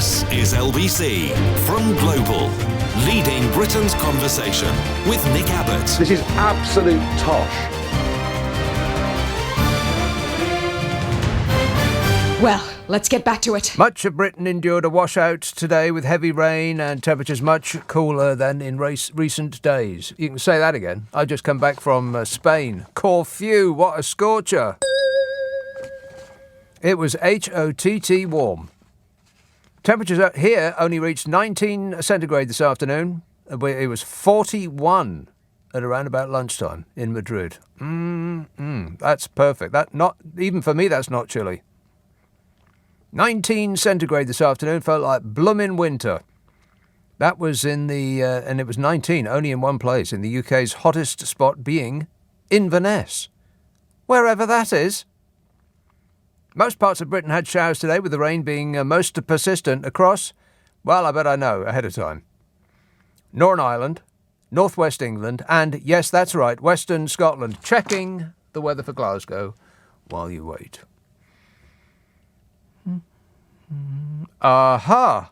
This is LBC from Global, leading Britain's conversation with Nick Abbott. This is absolute tosh. Well, let's get back to it. Much of Britain endured a washout today with heavy rain and temperatures much cooler than in recent days. You can say that again. I've just come back from Spain. Corfu, what a scorcher. It was HOTT warm. Temperatures out here only reached 19 centigrade this afternoon. It was 41 at around about lunchtime in Madrid. That's perfect. That not even for me, that's not chilly. 19 centigrade this afternoon, felt like bloomin' winter. That was in the, and it was 19, only in one place, in the UK's hottest spot being Inverness. Wherever that is. Most parts of Britain had showers today, with the rain being most persistent across, well, I bet I know, ahead of time. Northern Ireland, northwest England, and, yes, that's right, western Scotland. Checking the weather for Glasgow while you wait. Aha!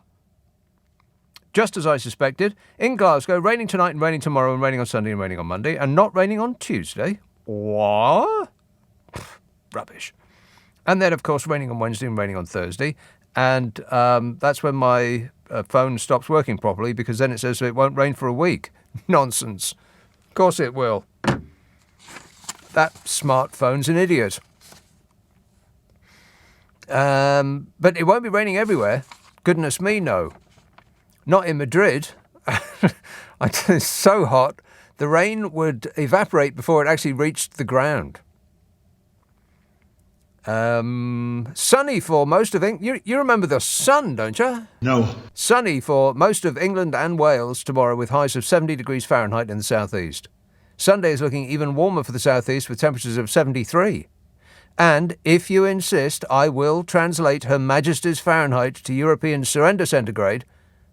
Just as I suspected, in Glasgow, raining tonight and raining tomorrow and raining on Sunday and raining on Monday and not raining on Tuesday. What? Rubbish. And then, of course, raining on Wednesday and raining on Thursday. And that's when my phone stops working properly, because then it says it won't rain for a week. Nonsense. Of course it will. That smartphone's an idiot. But it won't be raining everywhere. Goodness me, no. Not in Madrid. It's so hot, the rain would evaporate before it actually reached the ground. Sunny for most of England. You remember the sun, don't you? No. Sunny for most of England and Wales tomorrow, with highs of 70 degrees Fahrenheit in the southeast. Sunday is looking even warmer for the southeast, with temperatures of 73. And, if you insist, I will translate Her Majesty's Fahrenheit to European surrender centigrade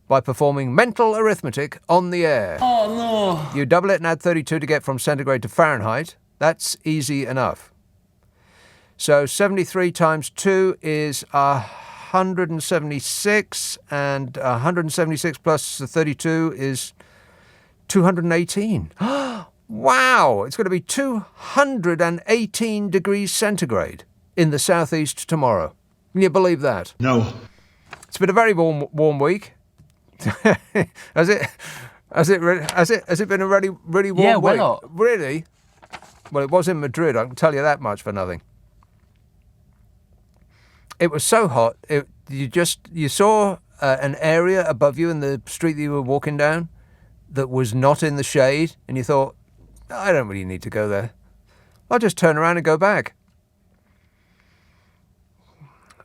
by performing mental arithmetic on the air. Oh, no. You double it and add 32 to get from centigrade to Fahrenheit. That's easy enough. So 73 times 2 is 176, and 176 plus 32 is 218. Wow! It's going to be 218 degrees centigrade in the southeast tomorrow. Can you believe that? No. It's been a very warm week. Has it been a really warm week? Yeah, well, Really? Well, it was in Madrid, I can tell you that much for nothing. It was so hot, you saw an area above you in the street that you were walking down that was not in the shade, and you thought, I don't really need to go there. I'll just turn around and go back.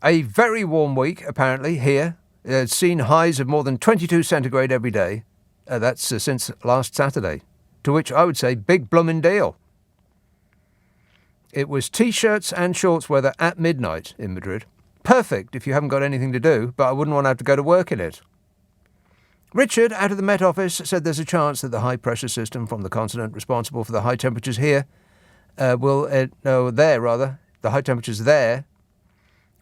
A very warm week, apparently, here. It's seen highs of more than 22 centigrade every day. That's since last Saturday, to which I would say big bloomin' deal. It was T-shirts and shorts weather at midnight in Madrid. Perfect if you haven't got anything to do, but I wouldn't want to have to go to work in it. Richard, out of the Met Office, said there's a chance that the high-pressure system from the continent responsible for the high temperatures here the high temperatures there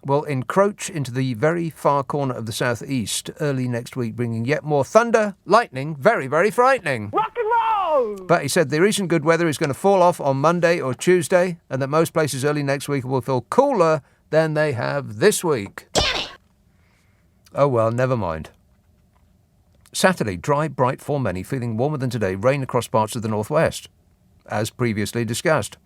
will encroach into the very far corner of the southeast early next week, bringing yet more thunder, lightning, very, very frightening. Rock and roll! But he said the recent good weather is going to fall off on Monday or Tuesday, and that most places early next week will feel cooler than they have this week. Damn it! Oh well, never mind. Saturday, dry, bright for many, feeling warmer than today, rain across parts of the northwest, as previously discussed.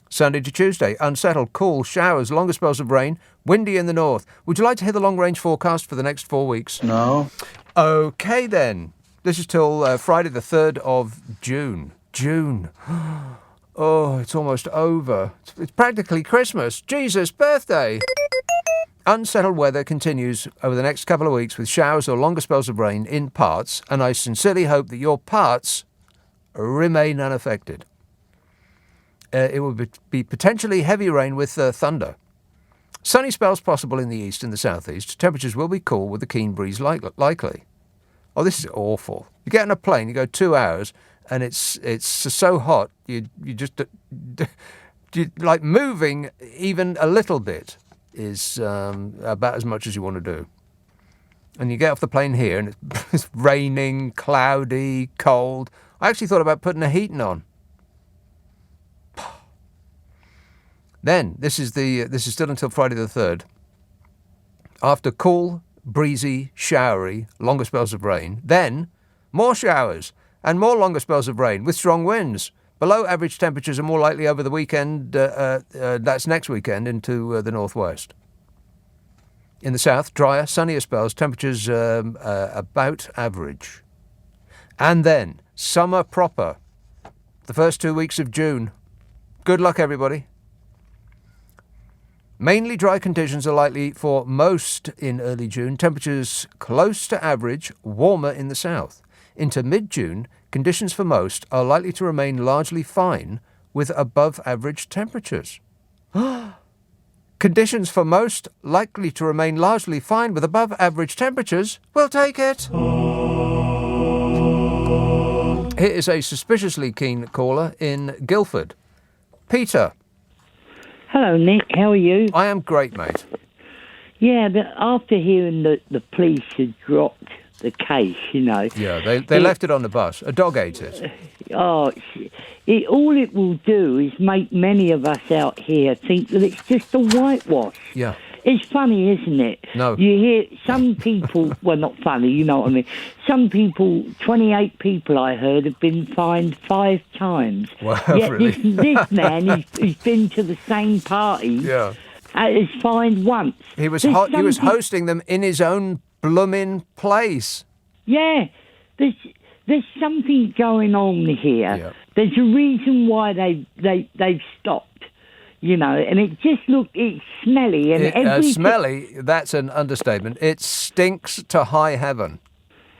Sunday to Tuesday, unsettled, cool, showers, longer spells of rain, windy in the north. Would you like to hear the long-range forecast for the next 4 weeks? No. OK then. This is till Friday the 3rd of June. June. Oh, it's almost over. It's practically Christmas. Jesus' birthday. Unsettled weather continues over the next couple of weeks, with showers or longer spells of rain in parts, and I sincerely hope that your parts remain unaffected. It will be potentially heavy rain with thunder. Sunny spells possible in the east and the southeast. Temperatures will be cool with a keen breeze likely. Oh, this is awful. You get on a plane, you go 2 hours, and it's so hot, you just like moving even a little bit is about as much as you want to do. and you get off the plane here, and it's raining, cloudy, cold. I actually thought about putting a heating on. Then, this is still until Friday the 3rd. After cool, breezy, showery, longer spells of rain, then more showers and more longer spells of rain with strong winds. Below average temperatures are more likely over the weekend, that's next weekend, into the northwest. In the south, drier, sunnier spells, temperatures about average. And then, summer proper, the first 2 weeks of June. Good luck, everybody. Mainly dry conditions are likely for most in early June. Temperatures close to average, warmer in the south. Into mid-June, conditions for most are likely to remain largely fine with above average temperatures. Conditions for most likely to remain largely fine with above average temperatures. We'll take it. Here is a suspiciously keen caller in Guildford. Peter. Hello, Nick. How are you? I am great, mate. Yeah, but after hearing that the police had dropped the case, Yeah, they left it on the bus. A dog ate it. All it will do is make many of us out here think that it's just a whitewash. Yeah. It's funny, isn't it? No. You hear some people, well, not funny, you know what I mean. Some people, 28 people I heard, have been fined 5 times. Wow, Yet really? this man, he's been to the same party, Yeah. is fined once. He was hosting them in his own blooming place. Yeah, there's something going on here. Yeah. There's a reason why they've stopped. And it just it's smelly. And everything, smelly, that's an understatement. It stinks to high heaven.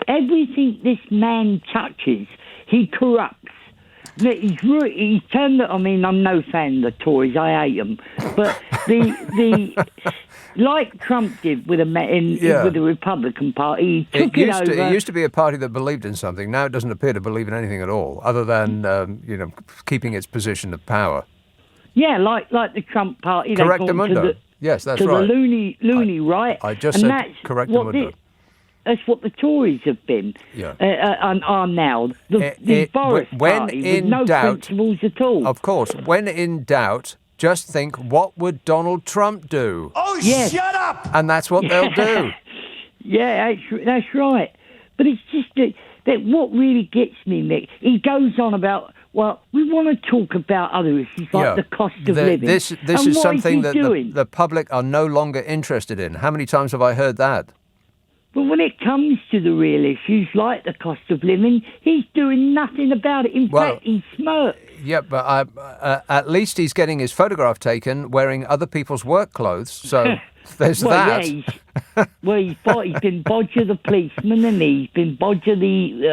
Everything this man touches, he corrupts. He's turned it, I'm no fan of the Tories, I hate them. But like Trump did with the Republican Party, he took it over. It used to be a party that believed in something. Now it doesn't appear to believe in anything at all, other than, keeping its position of power. Yeah, like the Trump Party. Correctamundo. Yes, that's right. To the loony right. I just said correctamundo. That's what the Tories have been. Yeah. And are now. The Boris Party with no principles at all. Of course. When in doubt, just think, what would Donald Trump do? Oh, yes. Shut up! And that's what they'll do. Yeah, that's right. But it's just that what really gets me, Nick, he goes on about, well, we want to talk about other issues like the cost of living. This is something that the public are no longer interested in. How many times have I heard that? But when it comes to the real issues like the cost of living, he's doing nothing about it. In fact, he smirks. Yeah, but at least he's getting his photograph taken wearing other people's work clothes, so there's that. Yeah, he's been Bodger the policeman, and he's been Bodger the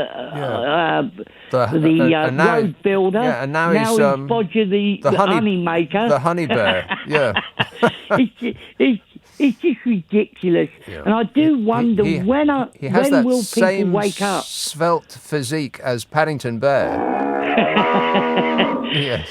road builder. Yeah, and now he's Bodger the honey maker. The honey bear, yeah. It's just ridiculous. Yeah. And I do wonder when will people wake up? Svelte physique as Paddington Bear. Yes.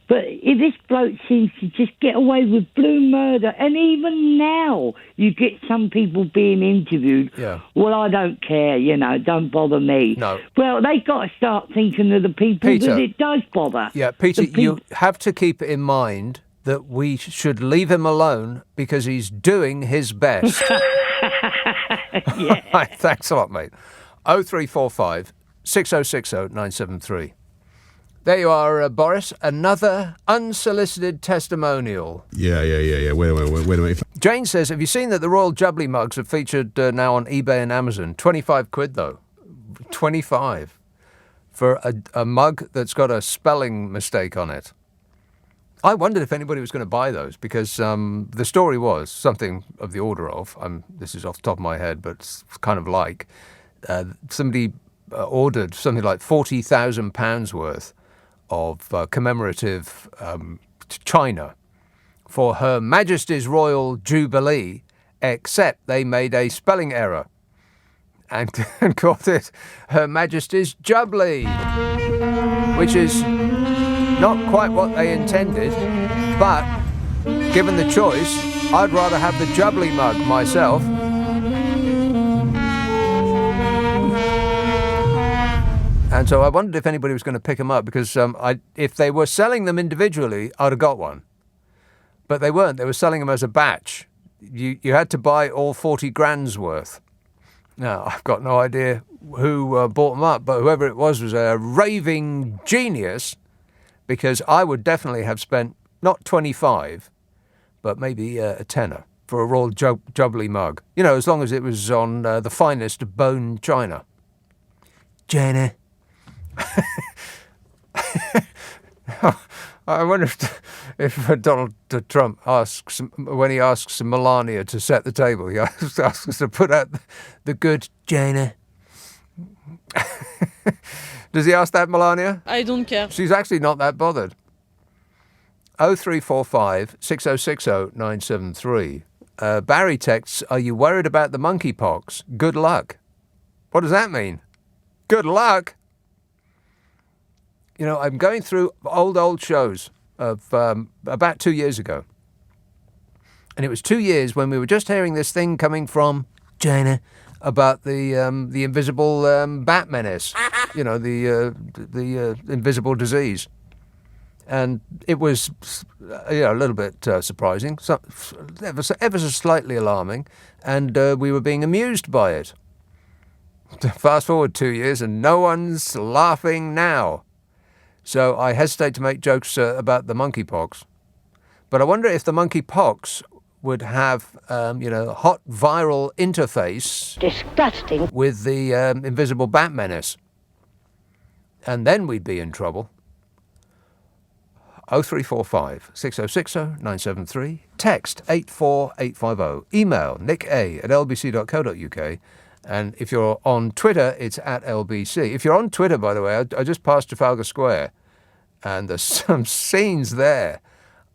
But this bloke seems to just get away with blue murder. And even now, you get some people being interviewed. Yeah. Well, I don't care, don't bother me. No. Well, they've got to start thinking of the people that it does bother. Yeah, Peter, you have to keep in mind that we should leave him alone because he's doing his best. Yeah. Right, thanks a lot, mate. 0345 6060 973. There you are, Boris. Another unsolicited testimonial. Yeah. Wait a minute. Jane says, have you seen that the Royal Jubbly mugs are featured now on eBay and Amazon? 25 quid, though. 25 for a mug that's got a spelling mistake on it. I wondered if anybody was going to buy those because the story was something of the order of, this is off the top of my head, but it's kind of like, somebody ordered something like £40,000 worth of commemorative china for Her Majesty's Royal Jubilee, except they made a spelling error and called it Her Majesty's Jubbly, which is not quite what they intended, but given the choice, I'd rather have the Jubbly mug myself. And so I wondered if anybody was going to pick them up because if they were selling them individually, I'd have got one. But they weren't. They were selling them as a batch. You had to buy all 40 grand's worth. Now, I've got no idea who bought them up, but whoever it was a raving genius, because I would definitely have spent not 25, but maybe a tenner for a Royal Jubilee mug. You know, as long as it was on the finest bone china. China. I wonder if Donald Trump asks, when he asks Melania to set the table, he asks us to put out the good China. Does he ask that, Melania? I don't care. She's actually not that bothered. 0345 6060 973. Barry texts, are you worried about the monkeypox? Good luck. What does that mean? Good luck? You know, I'm going through old shows of about 2 years ago. And it was 2 years when we were just hearing this thing coming from China about the invisible bat menace, you know, the invisible disease. And it was a little bit surprising, ever so slightly alarming, and we were being amused by it. Fast forward 2 years and no one's laughing now. So I hesitate to make jokes about the monkeypox. But I wonder if the monkeypox would have, hot viral interface. Disgusting. With the invisible bat menace. And then we'd be in trouble. 0345 6060 973. Text 84850. Email nick@lbc.co.uk. And if you're on Twitter, it's @LBC. If you're on Twitter, by the way, I just passed Trafalgar Square, and there's some scenes there.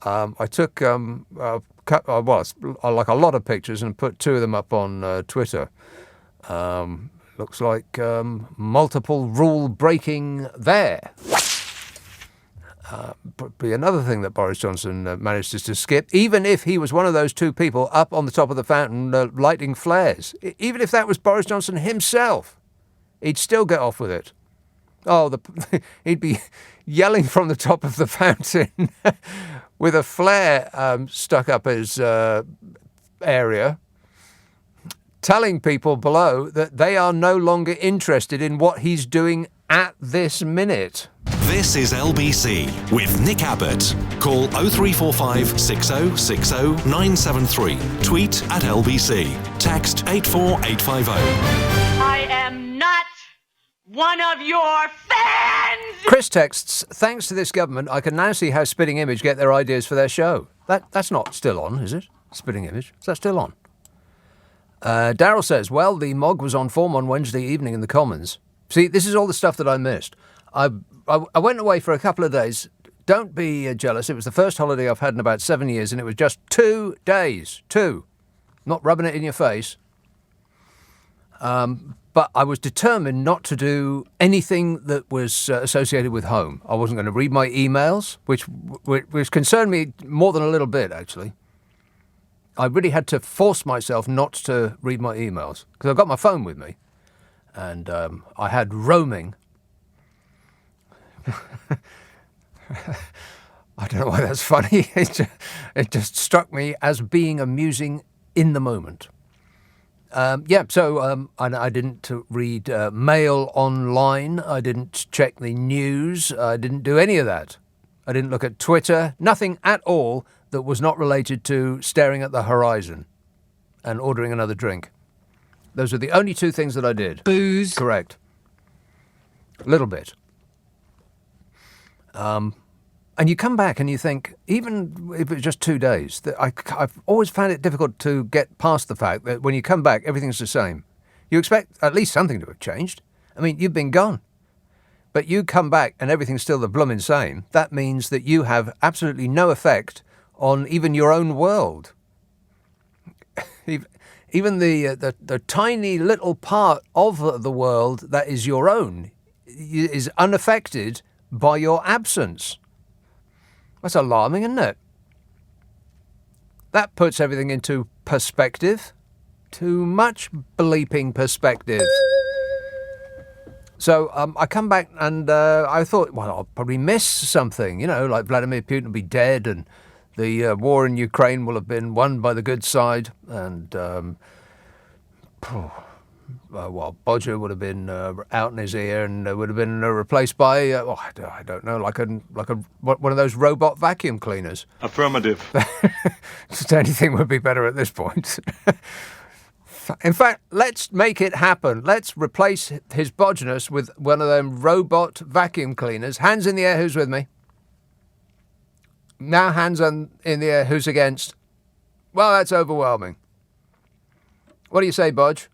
I took like a lot of pictures and put 2 of them up on Twitter. Looks like multiple rule breaking there. But another thing that Boris Johnson managed to skip, even if he was one of those 2 people up on the top of the fountain lighting flares, even if that was Boris Johnson himself, he'd still get off with it. Oh, he'd be yelling from the top of the fountain with a flare stuck up his area, telling people below that they are no longer interested in what he's doing at this minute. This is LBC with Nick Abbott. Call 0345 6060 973. Tweet @LBC. Text 84850. I am not one of your fans! Chris texts, thanks to this government, I can now see how Spitting Image get their ideas for their show. That's not still on, is it? Spitting Image. Is that still on? Daryl says, well, the MOG was on form on Wednesday evening in the Commons. See, this is all the stuff that I missed. I went away for a couple of days. Don't be jealous. It was the first holiday I've had in about 7 years, and it was just 2 days. 2. Not rubbing it in your face. But I was determined not to do anything that was associated with home. I wasn't going to read my emails, which concerned me more than a little bit, actually. I really had to force myself not to read my emails, because I've got my phone with me. And I had roaming. I don't know why that's funny. It just struck me as being amusing in the moment. So I didn't read mail online. I didn't check the news. I didn't do any of that. I didn't look at Twitter. Nothing at all that was not related to staring at the horizon and ordering another drink. Those are the only 2 things that I did. Booze. Correct. A little bit. And you come back and you think, even if it's just 2 days, that I've always found it difficult to get past the fact that when you come back, everything's the same. You expect at least something to have changed. I mean, you've been gone. But you come back and everything's still the bloomin' same. That means that you have absolutely no effect on even your own world. Even the tiny little part of the world that is your own is unaffected by your absence. That's alarming, isn't it? That puts everything into perspective. Too much bleeping perspective. So I come back and I thought, well, I'll probably miss something, like Vladimir Putin will be dead and the war in Ukraine will have been won by the good side, and Bodger would have been out in his ear and would have been replaced by, I don't know, like one of those robot vacuum cleaners. Affirmative. Just anything would be better at this point. In fact, let's make it happen. Let's replace his bodginess with one of them robot vacuum cleaners. Hands in the air, who's with me? Now hands in the air, who's against? Well, that's overwhelming. What do you say, Bodge?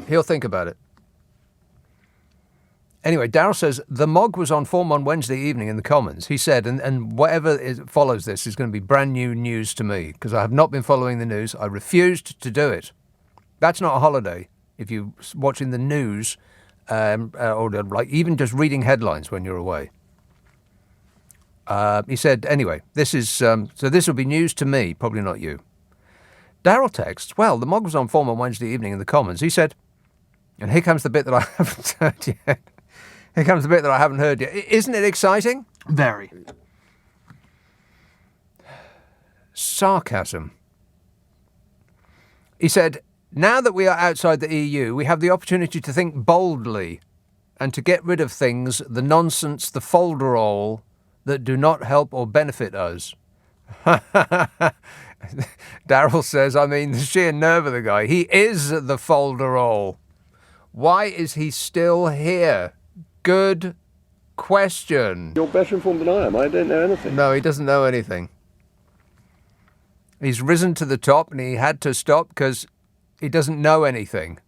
He'll think about it. Anyway, Daryl says, the Mog was on form on Wednesday evening in the Commons. He said, and whatever follows this is going to be brand new news to me, because I have not been following the news. I refused to do it. That's not a holiday if you're watching the news or like even just reading headlines when you're away. He said, anyway, this is so this will be news to me, probably not you. Daryl texts, well, the Mog was on form on Wednesday evening in the Commons. He said, and here comes the bit that I haven't heard yet. Here comes the bit that I haven't heard yet. Isn't it exciting? Very. Sarcasm. He said, now that we are outside the EU, we have the opportunity to think boldly and to get rid of things, the nonsense, the folderol that do not help or benefit us. Daryl says, I mean, the sheer nerve of the guy. He is the folderol. Why is he still here? Good question. You're better informed than I am. I don't know anything. No, he doesn't know anything. He's risen to the top and he had to stop because he doesn't know anything.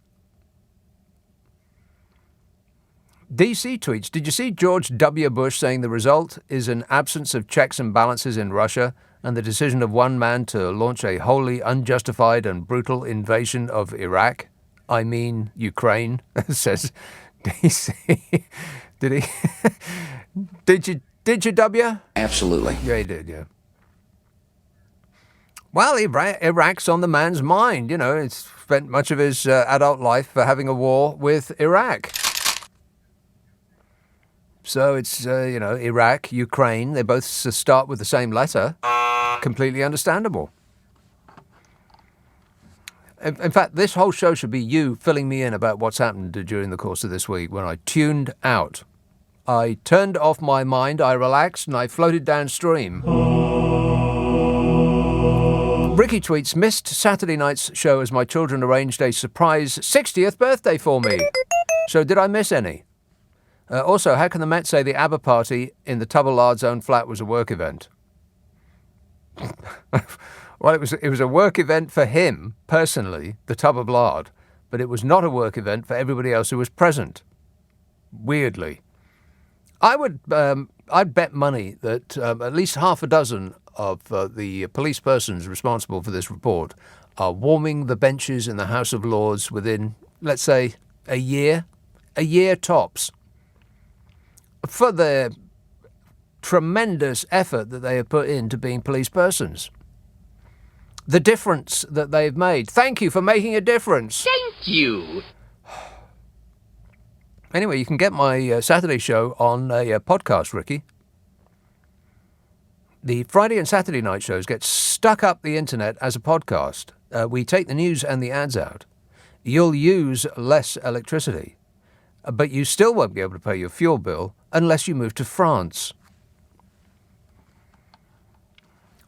DC tweets, did you see George W. Bush saying the result is an absence of checks and balances in Russia and the decision of one man to launch a wholly unjustified and brutal invasion of Iraq? I mean, Ukraine, says DC. Did he? Did you, W? Absolutely. Yeah, he did, yeah. Well, Iraq's on the man's mind, He's spent much of his adult life having a war with Iraq. So it's, Iraq, Ukraine, they both start with the same letter. Completely understandable. In fact, this whole show should be you filling me in about what's happened during the course of this week when I tuned out. I turned off my mind, I relaxed, and I floated downstream. Ricky tweets, missed Saturday night's show as my children arranged a surprise 60th birthday for me. So did I miss any? Also, how can the Met say the Abbot party in the Tubblelard's own flat was a work event? Well, it was a work event for him, personally, the Tubbleard, but it was not a work event for everybody else who was present. Weirdly. I'd bet money that at least half a dozen of the police persons responsible for this report are warming the benches in the House of Lords within, let's say, a year tops, for the tremendous effort that they have put into being police persons. The difference that they've made. Thank you for making a difference. Thank you. Anyway, you can get my Saturday show on a podcast, Ricky. The Friday and Saturday night shows get stuck up the internet as a podcast. We take the news and the ads out. You'll use less electricity, but you still won't be able to pay your fuel bill unless you move to France.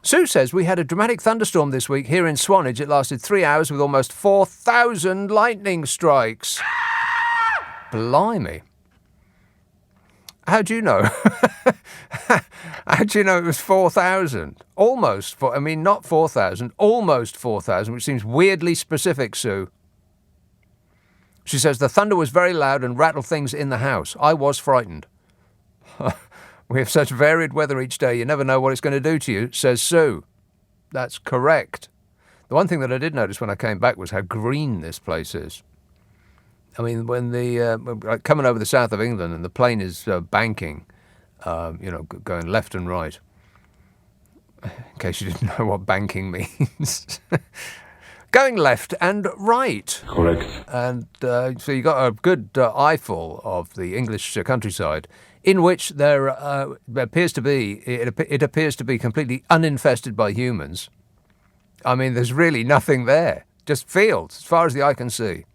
Sue says, we had a dramatic thunderstorm this week here in Swanage. It lasted 3 hours with almost 4,000 lightning strikes. Blimey. How do you know? How do you know it was 4,000? Almost, not 4,000, almost 4,000, which seems weirdly specific, Sue. She says, the thunder was very loud and rattled things in the house. I was frightened. We have such varied weather each day, you never know what it's going to do to you, says Sue. That's correct. The one thing that I did notice when I came back was how green this place is. I mean, when coming over the south of England and the plane is banking, going left and right, in case you didn't know what banking means. Going left and right. Correct. And so you got a good eyeful of the English countryside, in which there appears to be, it appears to be completely uninfested by humans. I mean, there's really nothing there, just fields as far as the eye can see.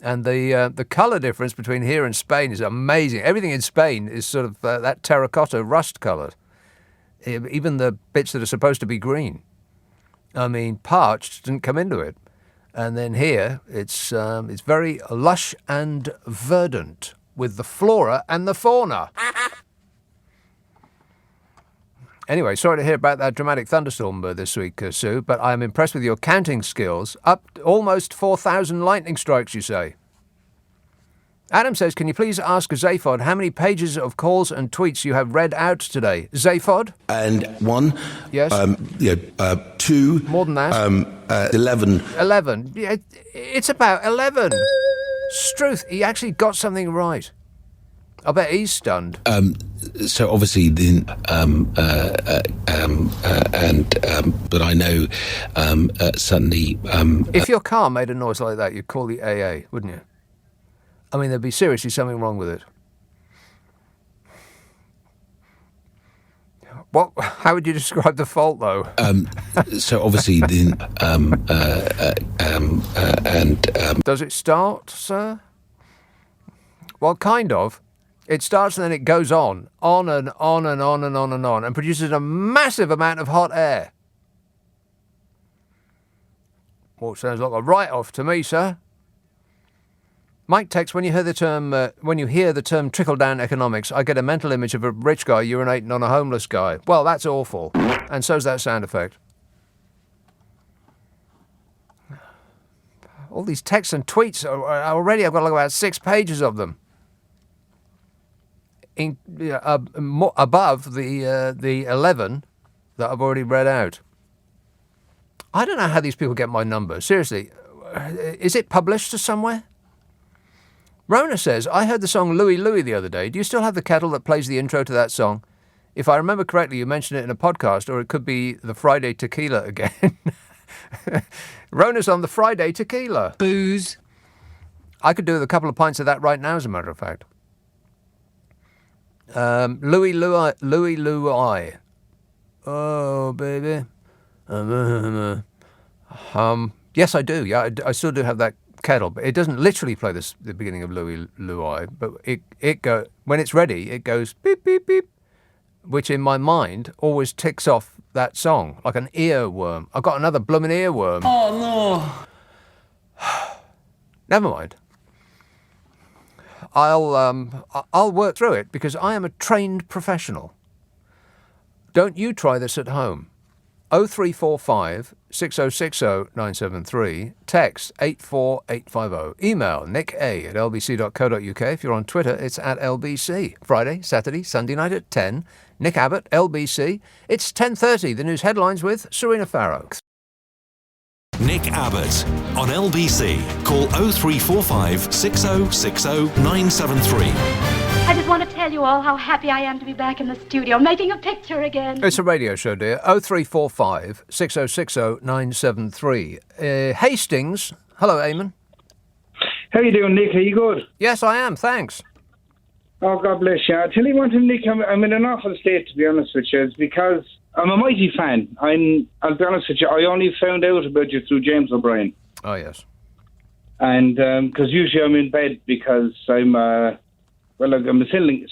And the colour difference between here and Spain is amazing. Everything in Spain is sort of that terracotta rust coloured, even the bits that are supposed to be green. I mean, parched didn't come into it. And then here, it's very lush and verdant with the flora and the fauna. Anyway, sorry to hear about that dramatic thunderstorm this week, Sue, but I'm impressed with your counting skills. Up almost 4,000 lightning strikes, you say. Adam says, can you please ask Zaphod how many pages of calls and tweets you have read out today? Zaphod? And 1. Yes. 2. More than that. 11. 11. Yeah, it's about 11. Struth, he actually got something right. I bet he's stunned. So obviously, but I know suddenly. If your car made a noise like that, you'd call the AA, wouldn't you? I mean, there'd be seriously something wrong with it. What? How would you describe the fault, though? So obviously, Does it start, sir? Well, kind of. It starts and then it goes on and on and on and on and on, and produces a massive amount of hot air. Well, it sounds like a write-off to me, sir. Mike texts, when you hear the term trickle-down economics, I get a mental image of a rich guy urinating on a homeless guy. Well, that's awful. And so's that sound effect. All these texts and tweets, already I've got like about 6 pages of them. Above the 11 that I've already read out. I don't know how these people get my number. Seriously, is it published somewhere? Rona says, I heard the song Louie Louie the other day. Do you still have the kettle that plays the intro to that song? If I remember correctly, you mentioned it in a podcast, or it could be the Friday Tequila again. Rona's on the Friday Tequila. Booze. I could do with a couple of pints of that right now, as a matter of fact. Louie Louie. Oh, baby. Yes, I do. Yeah, I still do have that kettle, but it doesn't literally play the beginning of Louie Louie, but it go when it's ready, it goes beep beep beep, which in my mind always ticks off that song like an earworm. I've got another blooming earworm. Oh no. Never mind. I'll work through it because I am a trained professional. Don't you try this at home. 0345 6060 973, text 84850, email nicka@lbc.co.uk. If you're on Twitter, it's @lbc. Friday, Saturday, Sunday night at 10, Nick Abbott, LBC. It's 10:30, the news headlines with Serena Farrow. Nick Abbott on LBC. Call 0345 6060 973. I just want to tell you all how happy I am to be back in the studio, making a picture again. It's a radio show, dear. 0345 6060 973. Hastings. Hello, Eamon. How you doing, Nick? Are you good? Yes, I am. Thanks. Oh, God bless you. I tell you one thing, Nick, I'm in an awful state, to be honest with you. It's because I'm a mighty fan. I'll be honest with you, I only found out about you through James O'Brien. Oh, yes. And because usually I'm in bed because I'm a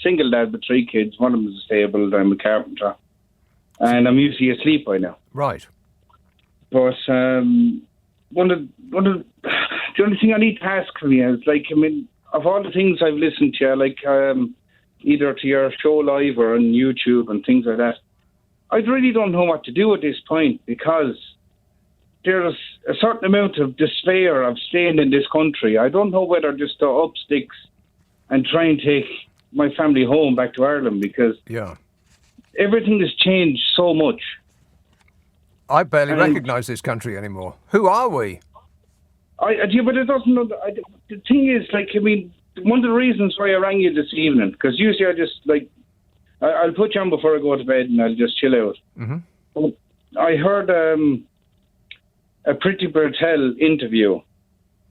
single dad with 3 kids. One of them is disabled. I'm a carpenter. And I'm usually asleep by now. Right. But the only thing I need to ask from you is, of all the things I've listened to, either to your show live or on YouTube and things like that, I really don't know what to do at this point because there's a certain amount of despair of staying in this country. I don't know whether just to up sticks and try and take my family home back to Ireland because everything has changed so much. I barely recognise this country anymore. Who are we? But it doesn't. The thing is, one of the reasons why I rang you this evening, because usually I just I'll put you on before I go to bed and I'll just chill out. Mm-hmm. But I heard a Priti Patel interview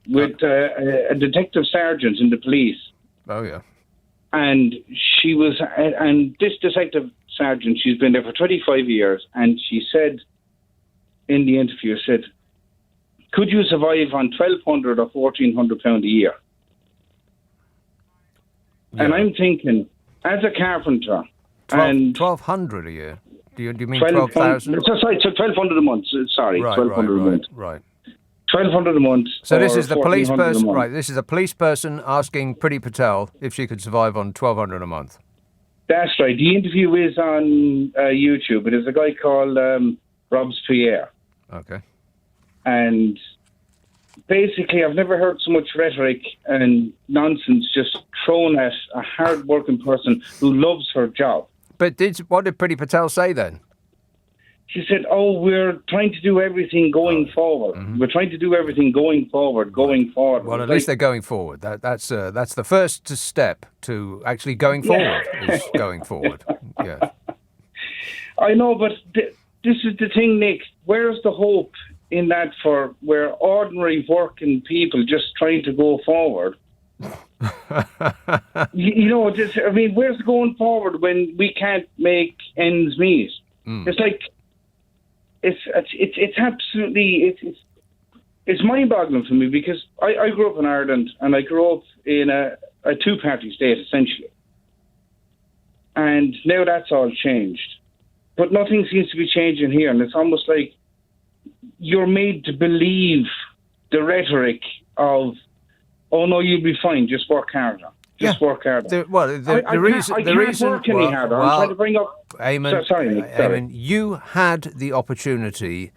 with a detective sergeant in the police. Oh, yeah. And and this detective sergeant, she's been there for 25 years, and she said in the interview, could you survive on £1,200 or £1,400 a year? Yeah. And I'm thinking, as a carpenter, and £1,200 a year. Do you mean 12,000? Sorry, so £1,200 a month. Sorry, £1,200 a month. Right. £1,200 a month. So this is the police person, right? This is a police person asking Priti Patel if she could survive on £1,200 a month. That's right. The interview is on YouTube. It is a guy called Robespierre. Okay. And basically, I've never heard so much rhetoric and nonsense just thrown at a hard-working person who loves her job. But what did Priti Patel say then? She said, we're trying to do everything going forward. Mm-hmm. We're trying to do everything going forward. Well, at least they're going forward. That's the first step to actually going forward, is going forward. Yeah. I know, but this is the thing, Nick. Where's the hope in that for where ordinary working people just trying to go forward? Where's going forward when we can't make ends meet? It's like it's absolutely it's mind-boggling for me, because I grew up in Ireland, and I grew up in a two-party state essentially, and now that's all changed, but nothing seems to be changing here, and it's almost like you're made to believe the rhetoric of, oh no, you'll be fine, just work harder. Work harder. The reason I'm trying to bring up... Eamon, you had the opportunity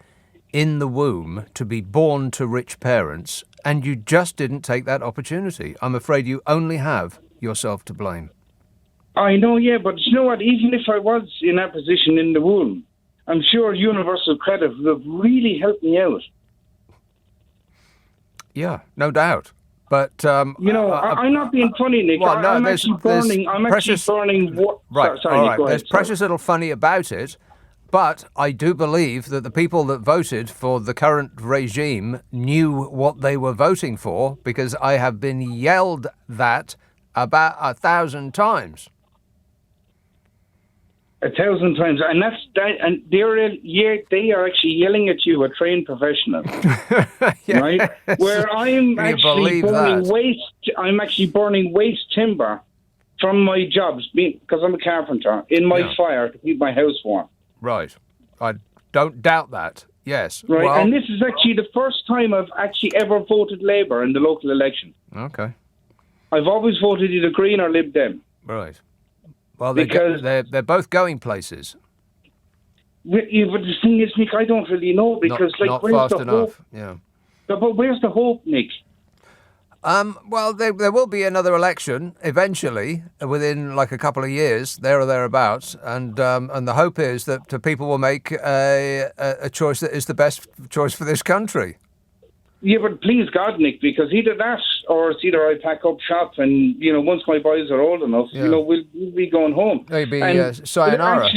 in the womb to be born to rich parents, and you just didn't take that opportunity. I'm afraid you only have yourself to blame. I know, yeah, but you know what? Even if I was in that position in the womb, I'm sure universal credit would have really helped me out. Yeah, no doubt. But I'm not being funny, Nick. Well, no, I'm actually burning. Right, sorry, all right. Nick, There's precious little funny about it, but I do believe that the people that voted for the current regime knew what they were voting for, because I have been yelled that about 1,000 times. 1,000 times, and and they are actually yelling at you, a trained professional, right? Where I'm actually burning waste timber from my jobs, because I'm a carpenter, in my fire to keep my house warm. Right, I don't doubt that. Yes, right, well, and this is actually the first time I've actually ever voted Labour in the local election. Okay, I've always voted either Green or Lib Dem. Right. Well, they're both going places. But the thing is, Nick, I don't really know, because not where's fast the enough. hope? Yeah. But where's the hope, Nick? Well, there will be another election eventually, within like a couple of years, there or thereabouts, and the hope is that people will make a choice that is the best choice for this country. Yeah, but please God, Nick, because either that or it's either I pack up shop and, once my boys are old enough, we'll be going home. Maybe sayonara. I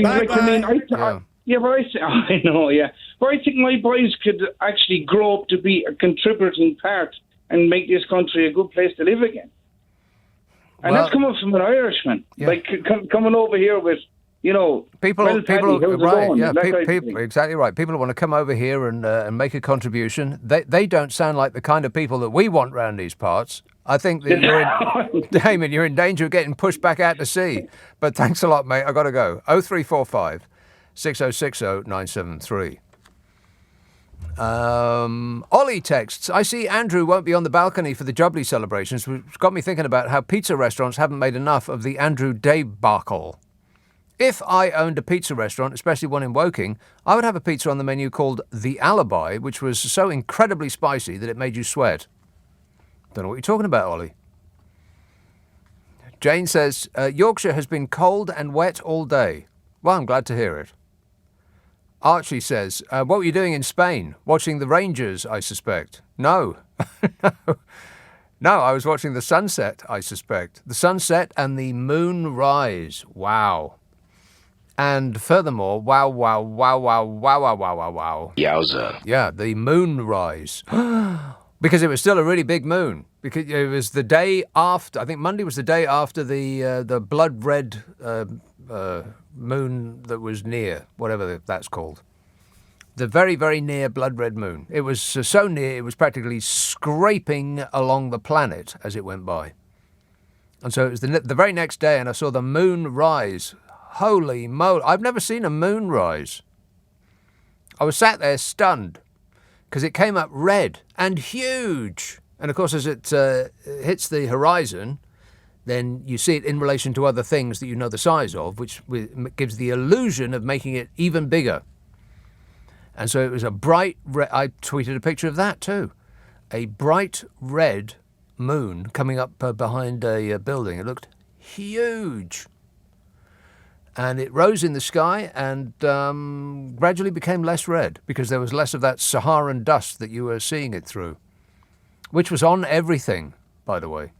know, yeah. But I think my boys could actually grow up to be a contributing part and make this country a good place to live again. And that's coming from an Irishman. Yeah. Like coming over here with, people, right? Yeah, people, exactly right. People who want to come over here and make a contribution. They don't sound like the kind of people that we want round these parts. I think that Damon, you're in danger of getting pushed back out to sea. But thanks a lot, mate. I've got to go. 0345 6060 973. Ollie texts, I see Andrew won't be on the balcony for the Jubilee celebrations, which got me thinking about how pizza restaurants haven't made enough of the Andrew debacle. If I owned a pizza restaurant, especially one in Woking, I would have a pizza on the menu called The Alibi, which was so incredibly spicy that it made you sweat. Don't know what you're talking about, Ollie. Jane says, Yorkshire has been cold and wet all day. Well, I'm glad to hear it. Archie says, what were you doing in Spain? Watching the Rangers, I suspect. No. No, I was watching the sunset, I suspect. The sunset and the moon rise. Wow. And furthermore, wow. Yowza. Yeah, the moonrise. Because it was still a really big moon. Because it was the day after, I think Monday was the day after the blood red moon that was near, whatever that's called. The very, very near blood red moon. It was so near it was practically scraping along the planet as it went by. And so it was the very next day, and I saw the moon rise. Holy moly. I've never seen a moon rise. I was sat there stunned because it came up red and huge. And of course, as it hits the horizon, then you see it in relation to other things that you know the size of, which gives the illusion of making it even bigger. And so it was a bright red, I tweeted a picture of that too, a bright red moon coming up behind a building. It looked huge. And it rose in the sky and gradually became less red because there was less of that Saharan dust that you were seeing it through, which was on everything, by the way.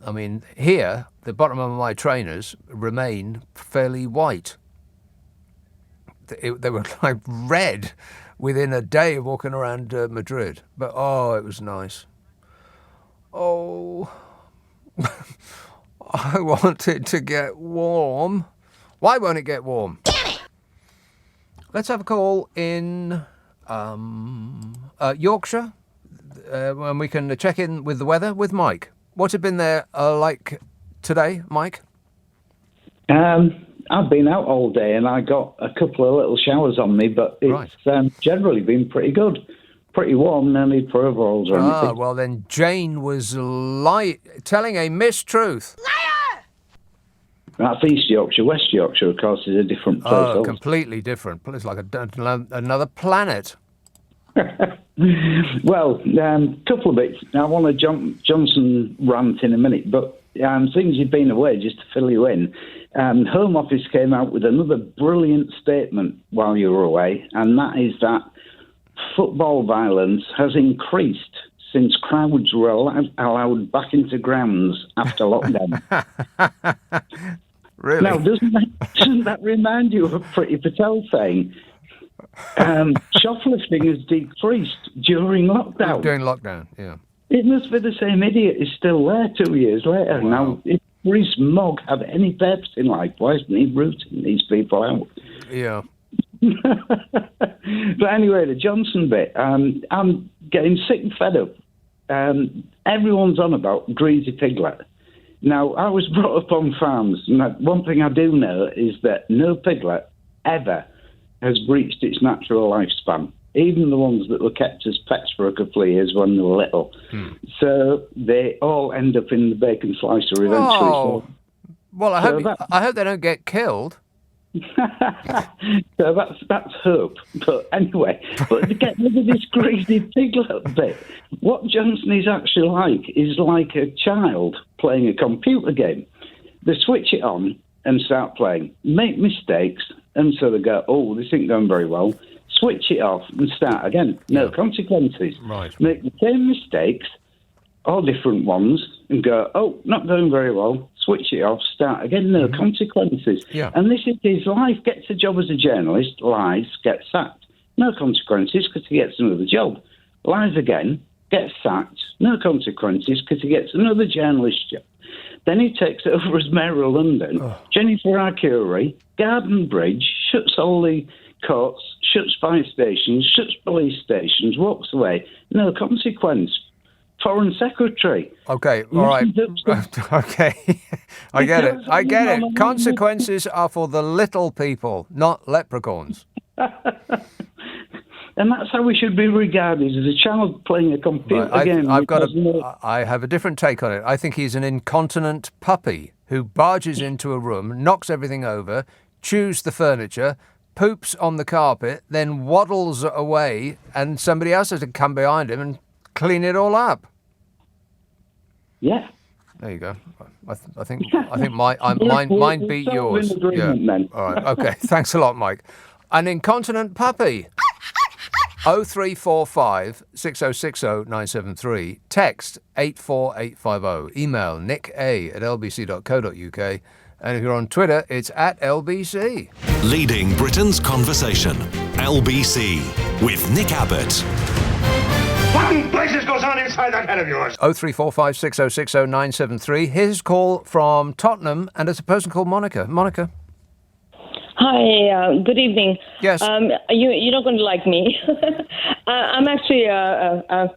I mean, here, the bottom of my trainers remain fairly white. They were like red within a day of walking around Madrid. But, oh, it was nice. Oh, I want it to get warm. Why won't it get warm? Let's have a call in Yorkshire, and we can check in with the weather with Mike. What's it been there like today, Mike? I've been out all day and I got a couple of little showers on me, but it's generally been pretty good. Pretty warm, no need for overalls or anything. Ah, well then Jane was telling a mistruth. Liar! That's East Yorkshire. West Yorkshire, of course, is a different place. Oh, completely different. It's like another planet. Well, couple of bits. I want to Johnson rant in a minute, but since you've been away, just to fill you in, Home Office came out with another brilliant statement while you were away, and that is that football violence has increased since crowds were allowed back into grounds after lockdown. Really? Now, doesn't that remind you of Priti Patel saying shoplifting has decreased during lockdown? During lockdown, yeah. It must be the same idiot is still there 2 years later. Wow. Now, if Rees-Mogg had any purpose in life, why isn't he rooting these people out? Yeah. But anyway, the Johnson bit, I'm getting sick and fed up. Everyone's on about greasy piglet. Now, I was brought up on farms, and one thing I do know is that no piglet ever has breached its natural lifespan, even the ones that were kept as pets for a couple of years when they were little. So they all end up in the bacon slicer eventually. Oh. Well, I hope they don't get killed. So that's hope. But anyway, but to get rid of this greasy piglet bit, what Johnson is actually like a child playing a computer game. They switch it on and start playing, make mistakes, and so they go, oh, this isn't going very well. Switch it off and start again. No consequences. Right. Make the same mistakes, all different ones, and go, oh, not going very well. Switch it off, start again, no consequences. Yeah. And this is his life. Gets a job as a journalist, lies, gets sacked. No consequences because he gets another job. Lies again, gets sacked. No consequences because he gets another journalist job. Then he takes over as Mayor of London. Jennifer Arcuri, Garden Bridge, shuts all the courts, shuts fire stations, shuts police stations, walks away. No consequence. Foreign Secretary. Okay, all right. Okay, I get it. Consequences are for the little people, not leprechauns. And that's how we should be regarded, as a child playing a computer game. I have a different take on it. I think he's an incontinent puppy who barges into a room, knocks everything over, chews the furniture, poops on the carpet, then waddles away, and somebody else has to come behind him and clean it all up. Yeah. There you go. I think mine beat yours. Yeah. Then. All right. Okay. Thanks a lot, Mike. An incontinent puppy. 0345 6060 973. Text 84850. Email nick@lbc.co.uk. And if you're on Twitter, it's at LBC. Leading Britain's conversation. LBC with Nick Abbott. What in places goes on inside that head of yours? 03456060973. Here's a call from Tottenham, and it's a person called Monica. Monica. Hi, good evening. Yes. You're not going to like me. I'm actually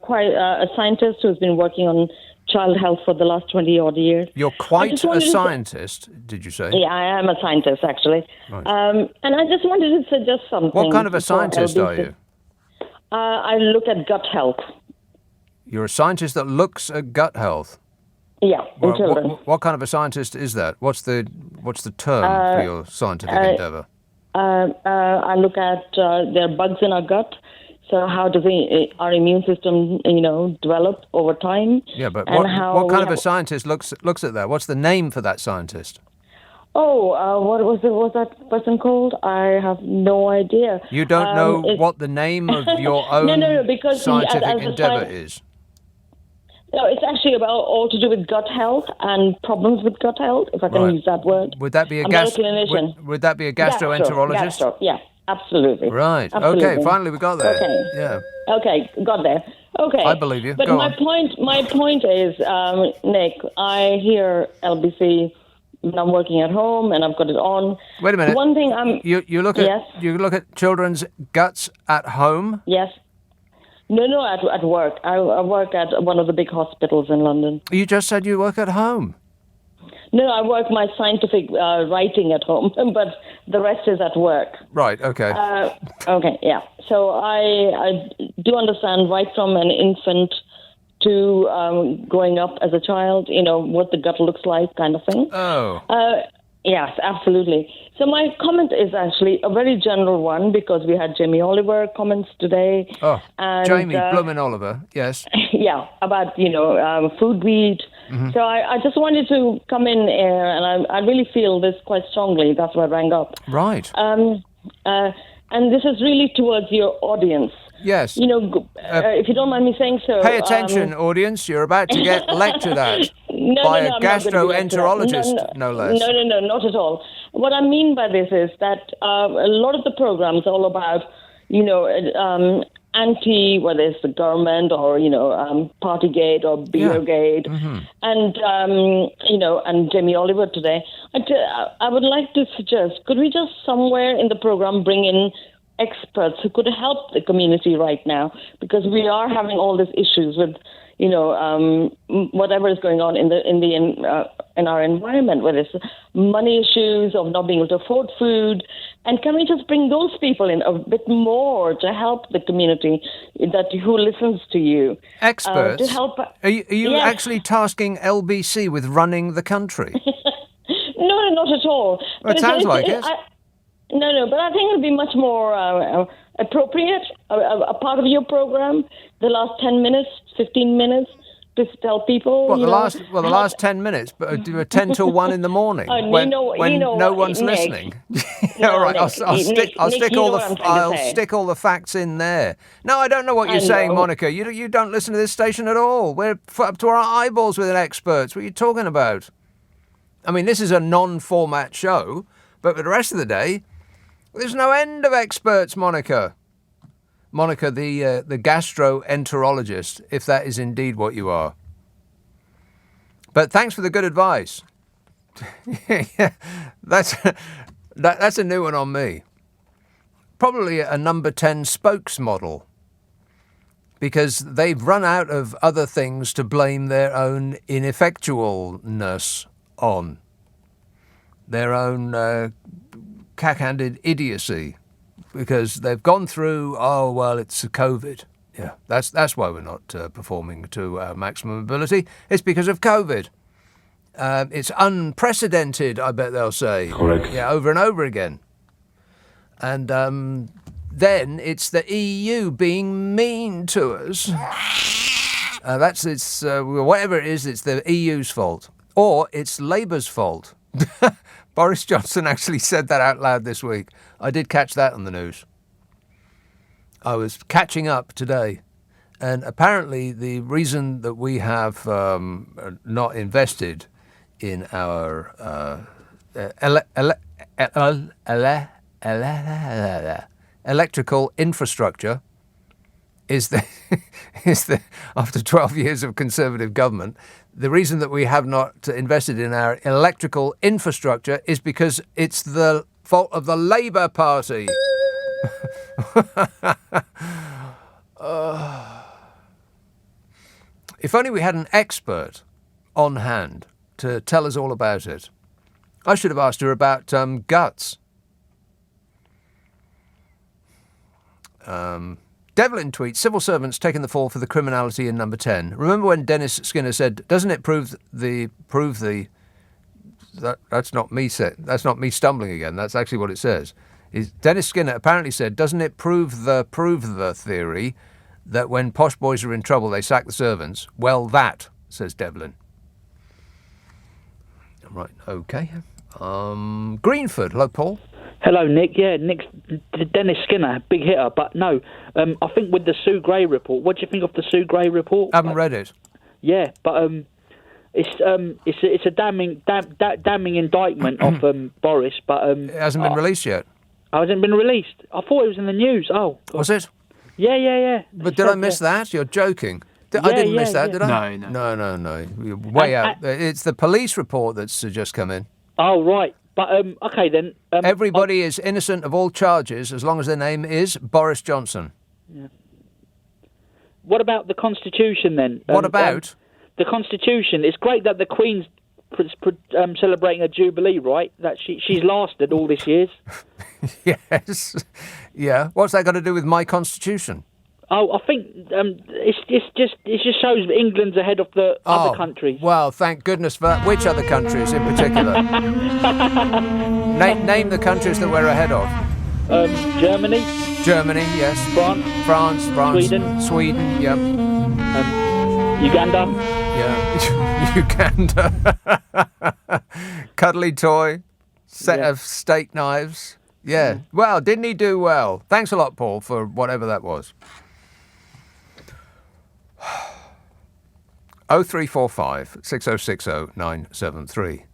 quite a scientist who's been working on child health for the last 20-odd years. You're quite a scientist, did you say? Yeah, I am a scientist, actually. Right. And I just wanted to suggest something. What kind of a scientist are you? I look at gut health. You're a scientist that looks at gut health? Yeah, in children. What kind of a scientist is that? What's the term for your scientific endeavour? I look at there are bugs in our gut. So how does our immune system, develop over time? Yeah, but what kind of a scientist looks at that? What's the name for that scientist? What was that person called? I have no idea. You don't know what the name of your own because scientific endeavour is? No, it's actually all to do with gut health and problems with gut health, if I can use that word. Would that be a clinician. Would that be a gastroenterologist? Gastro, yeah, absolutely. Right. Absolutely. Okay, finally we got there. Okay. Yeah. Okay, got there. Okay. I believe you. But Go my point is, Nick, I hear LBC when I'm working at home and I've got it on. Wait a minute. One thing you look at children's guts at home? Yes. No, at work. I work at one of the big hospitals in London. You just said you work at home. No, I work my scientific writing at home, but the rest is at work. Right, okay. Okay, yeah. So I do understand right from an infant to growing up as a child, what the gut looks like kind of thing. Oh. Yes, absolutely. So my comment is actually a very general one because we had Jamie Oliver comments today. Oh, and, Jamie Bloomin' Oliver, yes. Yeah, about, food we eat. Mm-hmm. So I just wanted to come in here, and I really feel this quite strongly. That's why I rang up. Right. And this is really towards your audience. Yes. If you don't mind me saying so. Pay attention, audience. You're about to get lectured at by a gastroenterologist, no less. No, not at all. What I mean by this is that a lot of the programs are all about, anti, whether it's the government or, Partygate or Beergate. Mm-hmm. And, and Jamie Oliver today. I would like to suggest, could we just somewhere in the program bring in experts who could help the community right now, because we are having all these issues with, whatever is going on in our environment, whether it's money issues of not being able to afford food, and can we just bring those people in a bit more to help the community who listens to you? Experts to help. Are you Yes. actually tasking LBC with running the country? No, not at all. Well, it sounds like it. No, but I think it'll be much more appropriate, a part of your program, the last 10 minutes, 15 minutes, to tell people. The last 10 minutes, but do a 10 till 1 in the morning when no one's Nick, listening. All right, I'll stick all the facts in there. No, I don't know what you're saying, Monica. You don't listen to this station at all. We're up to our eyeballs with experts. What are you talking about? I mean, this is a non-format show, but for the rest of the day, there's no end of experts, Monica. Monica, the gastroenterologist, if that is indeed what you are. But thanks for the good advice. Yeah, that's a new one on me. Probably a number 10 spokesmodel, because they've run out of other things to blame their own ineffectualness on. Their own cack-handed idiocy, because they've gone through, it's COVID. Yeah, that's why we're not performing to our maximum ability. It's because of COVID. It's unprecedented, I bet they'll say. Correct. Yeah, over and over again. And then it's the EU being mean to us. Whatever it is, it's the EU's fault. Or it's Labour's fault. Boris Johnson actually said that out loud this week. I did catch that on the news. I was catching up today. And apparently the reason that we have not invested in our electrical infrastructure is the after 12 years of Conservative government, the reason that we have not invested in our electrical infrastructure is because it's the fault of the Labour Party. If only we had an expert on hand to tell us all about it. I should have asked her about guts. Devlin tweets, civil servants taking the fall for the criminality in number 10. Remember when Dennis Skinner said, doesn't it prove the that's not me stumbling again, that's actually what it says. Dennis Skinner apparently said, doesn't it prove the theory that when posh boys are in trouble they sack the servants? Well, that, says Devlin. Right, okay. Greenford, hello, Paul. Hello, Nick. Yeah, Dennis Skinner, big hitter. But no, I think with the Sue Gray report, what do you think of the Sue Gray report? I haven't read it. Yeah, but it's a damning indictment of Boris. But it hasn't been released yet. Oh, hasn't been released. I thought it was in the news. Oh, God. Was it? Yeah. But did I miss that? You're joking. I didn't miss that, did I? No. You're way out. It's the police report that's just come in. Oh, right. But, okay then. Everybody is innocent of all charges as long as their name is Boris Johnson. Yeah. What about the Constitution then? What about? The Constitution. It's great that the Queen's celebrating a jubilee, right? That she's lasted all these years. Yes. Yeah. What's that got to do with my Constitution? Oh, I think it just shows England's ahead of the other countries. Well, thank goodness for that. Which other countries in particular? Name the countries that we're ahead of. Germany. Germany, yes. France. Sweden, yep. Uganda. Yeah, Uganda. Cuddly toy. Set of steak knives. Yeah. Well, didn't he do well? Thanks a lot, Paul, for whatever that was. 0345 6060 973.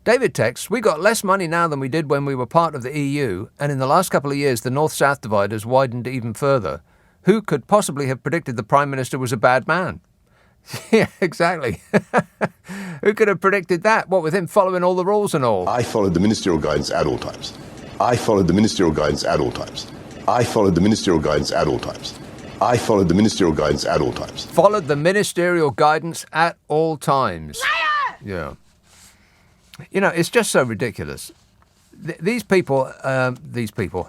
David texts, we got less money now than we did when we were part of the EU, and in the last couple of years the north-south divide has widened even further. Who could possibly have predicted the Prime Minister was a bad man? Yeah, exactly. Who could have predicted that? What, with him following all the rules and all? I followed the ministerial guidance at all times. I followed the ministerial guidance at all times. I followed the ministerial guidance at all times. I followed the ministerial guidance at all times. Followed the ministerial guidance at all times. Liar! Yeah. You know, it's just so ridiculous. These people,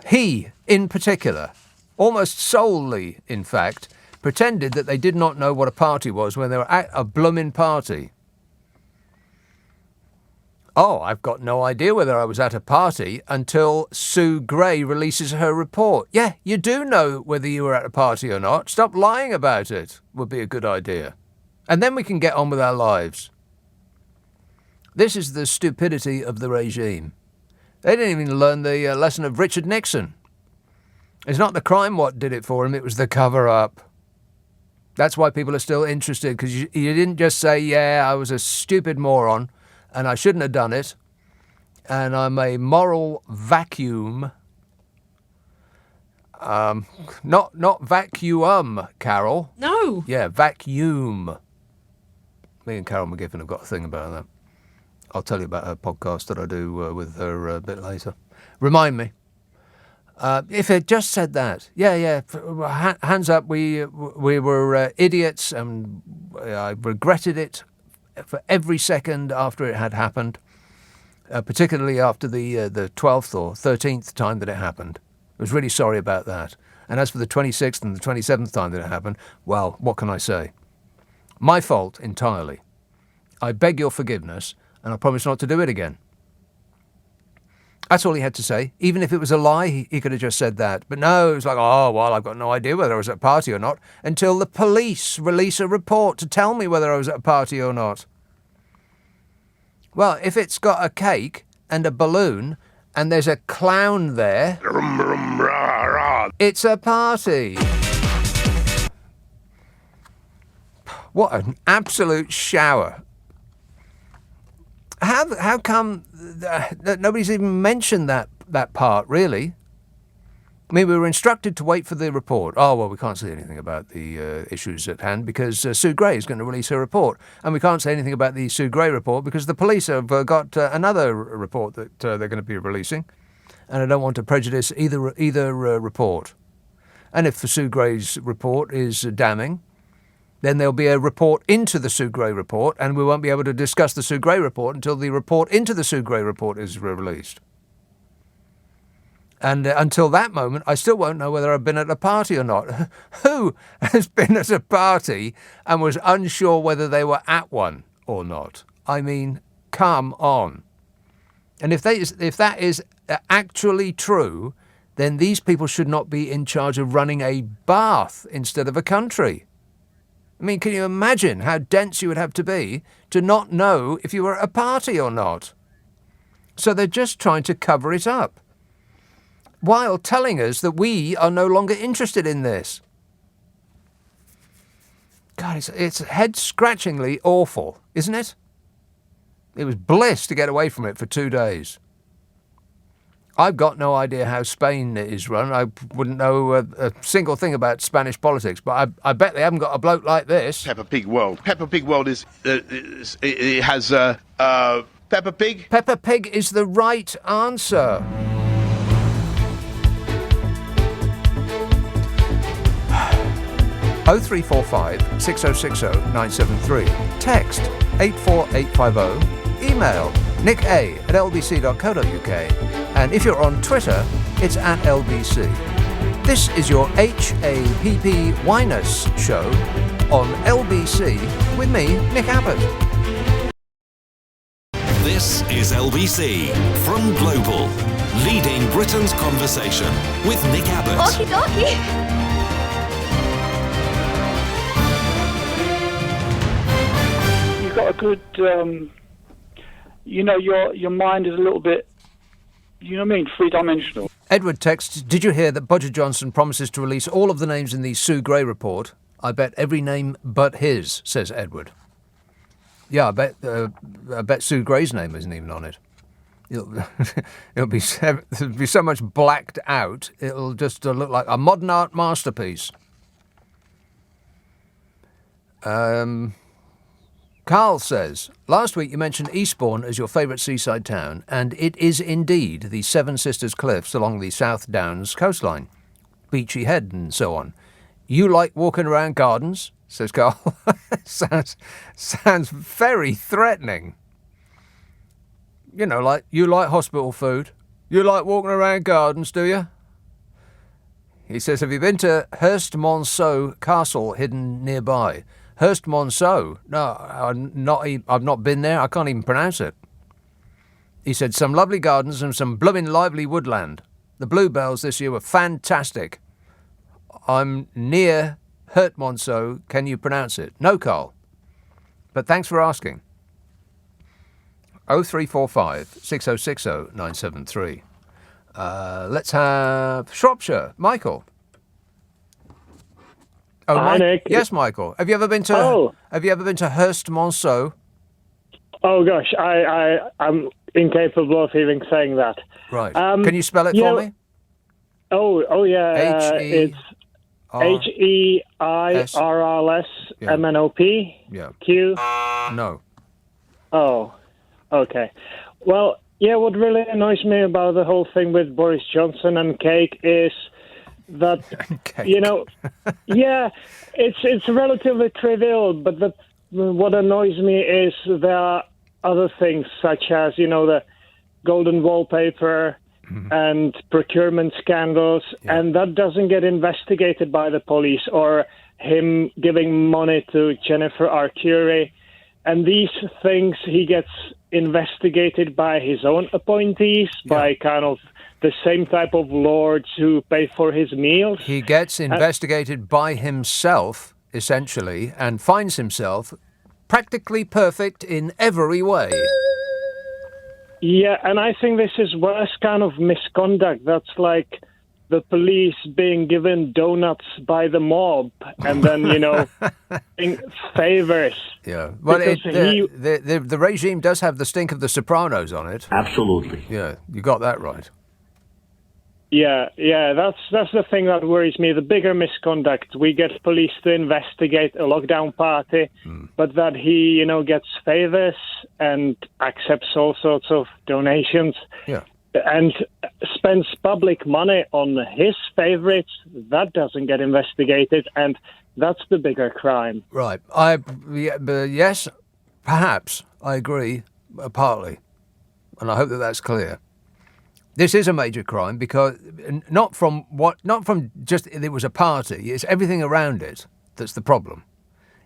he in particular, almost solely, in fact, pretended that they did not know what a party was when they were at a bloomin' party. Oh, I've got no idea whether I was at a party until Sue Gray releases her report. Yeah, you do know whether you were at a party or not. Stop lying about it would be a good idea. And then we can get on with our lives. This is the stupidity of the regime. They didn't even learn the lesson of Richard Nixon. It's not the crime what did it for him, it was the cover-up. That's why people are still interested, because you didn't just say, yeah, I was a stupid moron, and I shouldn't have done it, and I'm a moral vacuum. Not vacuum, Carol. No. Yeah, vacuum. Me and Carol McGiffin have got a thing about that. I'll tell you about her podcast that I do with her a bit later. Remind me. If it just said that, yeah, hands up, we were idiots, and I regretted it for every second after it had happened, particularly after the 12th or 13th time that it happened. I was really sorry about that. And as for the 26th and the 27th time that it happened, well, what can I say? My fault entirely. I beg your forgiveness, and I promise not to do it again. That's all he had to say. Even if it was a lie, he could have just said that. But no, it was like, oh, well, I've got no idea whether I was at a party or not until the police release a report to tell me whether I was at a party or not. Well, if it's got a cake and a balloon and there's a clown there, it's a party. What an absolute shower. How come nobody's even mentioned that part, really? I mean, we were instructed to wait for the report. Oh, well, we can't say anything about the issues at hand because Sue Gray is going to release her report. And we can't say anything about the Sue Gray report because the police have got another report that they're going to be releasing. And I don't want to prejudice either report. And if the Sue Gray's report is damning, then there'll be a report into the Sue Gray report, and we won't be able to discuss the Sue Gray report until the report into the Sue Gray report is released. And until that moment, I still won't know whether I've been at a party or not. Who has been at a party and was unsure whether they were at one or not? I mean, come on. And if that is actually true, then these people should not be in charge of running a bath instead of a country. I mean, can you imagine how dense you would have to be to not know if you were at a party or not? So they're just trying to cover it up, while telling us that we are no longer interested in this. God, it's head-scratchingly awful, isn't it? It was bliss to get away from it for 2 days. I've got no idea how Spain is run. I wouldn't know a single thing about Spanish politics, but I bet they haven't got a bloke like this. Peppa Pig World. Peppa Pig World it has Peppa Pig. Peppa Pig is the right answer. Oh 0345 6060 973. Text 84850. Email nicka@lbc.co.uk. And if you're on Twitter, it's @LBC. This is your HAPP Winus show on LBC with me, Nick Abbott. This is LBC from Global, leading Britain's conversation with Nick Abbott. Okie dokie. You've got a good, your mind is a little bit, three-dimensional. Edward texts, did you hear that Bodger Johnson promises to release all of the names in the Sue Gray report? I bet every name but his, says Edward. Yeah, I bet Sue Gray's name isn't even on it. It'll be so much blacked out, it'll just look like a modern art masterpiece. Carl says, last week you mentioned Eastbourne as your favourite seaside town, and it is indeed the Seven Sisters Cliffs along the South Downs coastline, Beachy Head and so on. You like walking around gardens, says Carl. sounds very threatening. You know, like, you like hospital food. You like walking around gardens, do you? He says, have you been to Hurstmonceau Castle hidden nearby? Hurstmonceau? No, I've not been there. I can't even pronounce it. He said, some lovely gardens and some blooming lively woodland. The bluebells this year were fantastic. I'm near Hurstmonceau. Can you pronounce it? No, Carl. But thanks for asking. 0345 6060 973. Let's have Shropshire. Michael. Oh, Hi, Nick. Yes, Michael. Have you ever been to Hurstmonceau? Oh gosh, I'm incapable of even saying that. Right. Can you spell it for me? Oh yeah. It's HEIRLSMNOP. Yeah. Q. No. Oh. Okay. Well, yeah. What really annoys me about the whole thing with Boris Johnson and cake is that yeah, it's relatively trivial, but what annoys me is there are other things such as the golden wallpaper and procurement scandals, and that doesn't get investigated by the police, or him giving money to Jennifer Arcuri, and these things he gets investigated by his own appointees, by kind of the same type of lords who pay for his meals. He gets investigated by himself, essentially, and finds himself practically perfect in every way. Yeah, and I think this is worse kind of misconduct. That's like the police being given donuts by the mob and then, favors. Yeah. Well, Because the regime does have the stink of the Sopranos on it. Absolutely. Yeah, you got that right. Yeah, that's the thing that worries me. The bigger misconduct. We get police to investigate a lockdown party, but that he, gets favors and accepts all sorts of donations. Yeah. And spends public money on his favorites. That doesn't get investigated, and that's the bigger crime. Right. Yes, perhaps I agree partly, and I hope that that's clear. This is a major crime because not from just it was a party. It's everything around it that's the problem,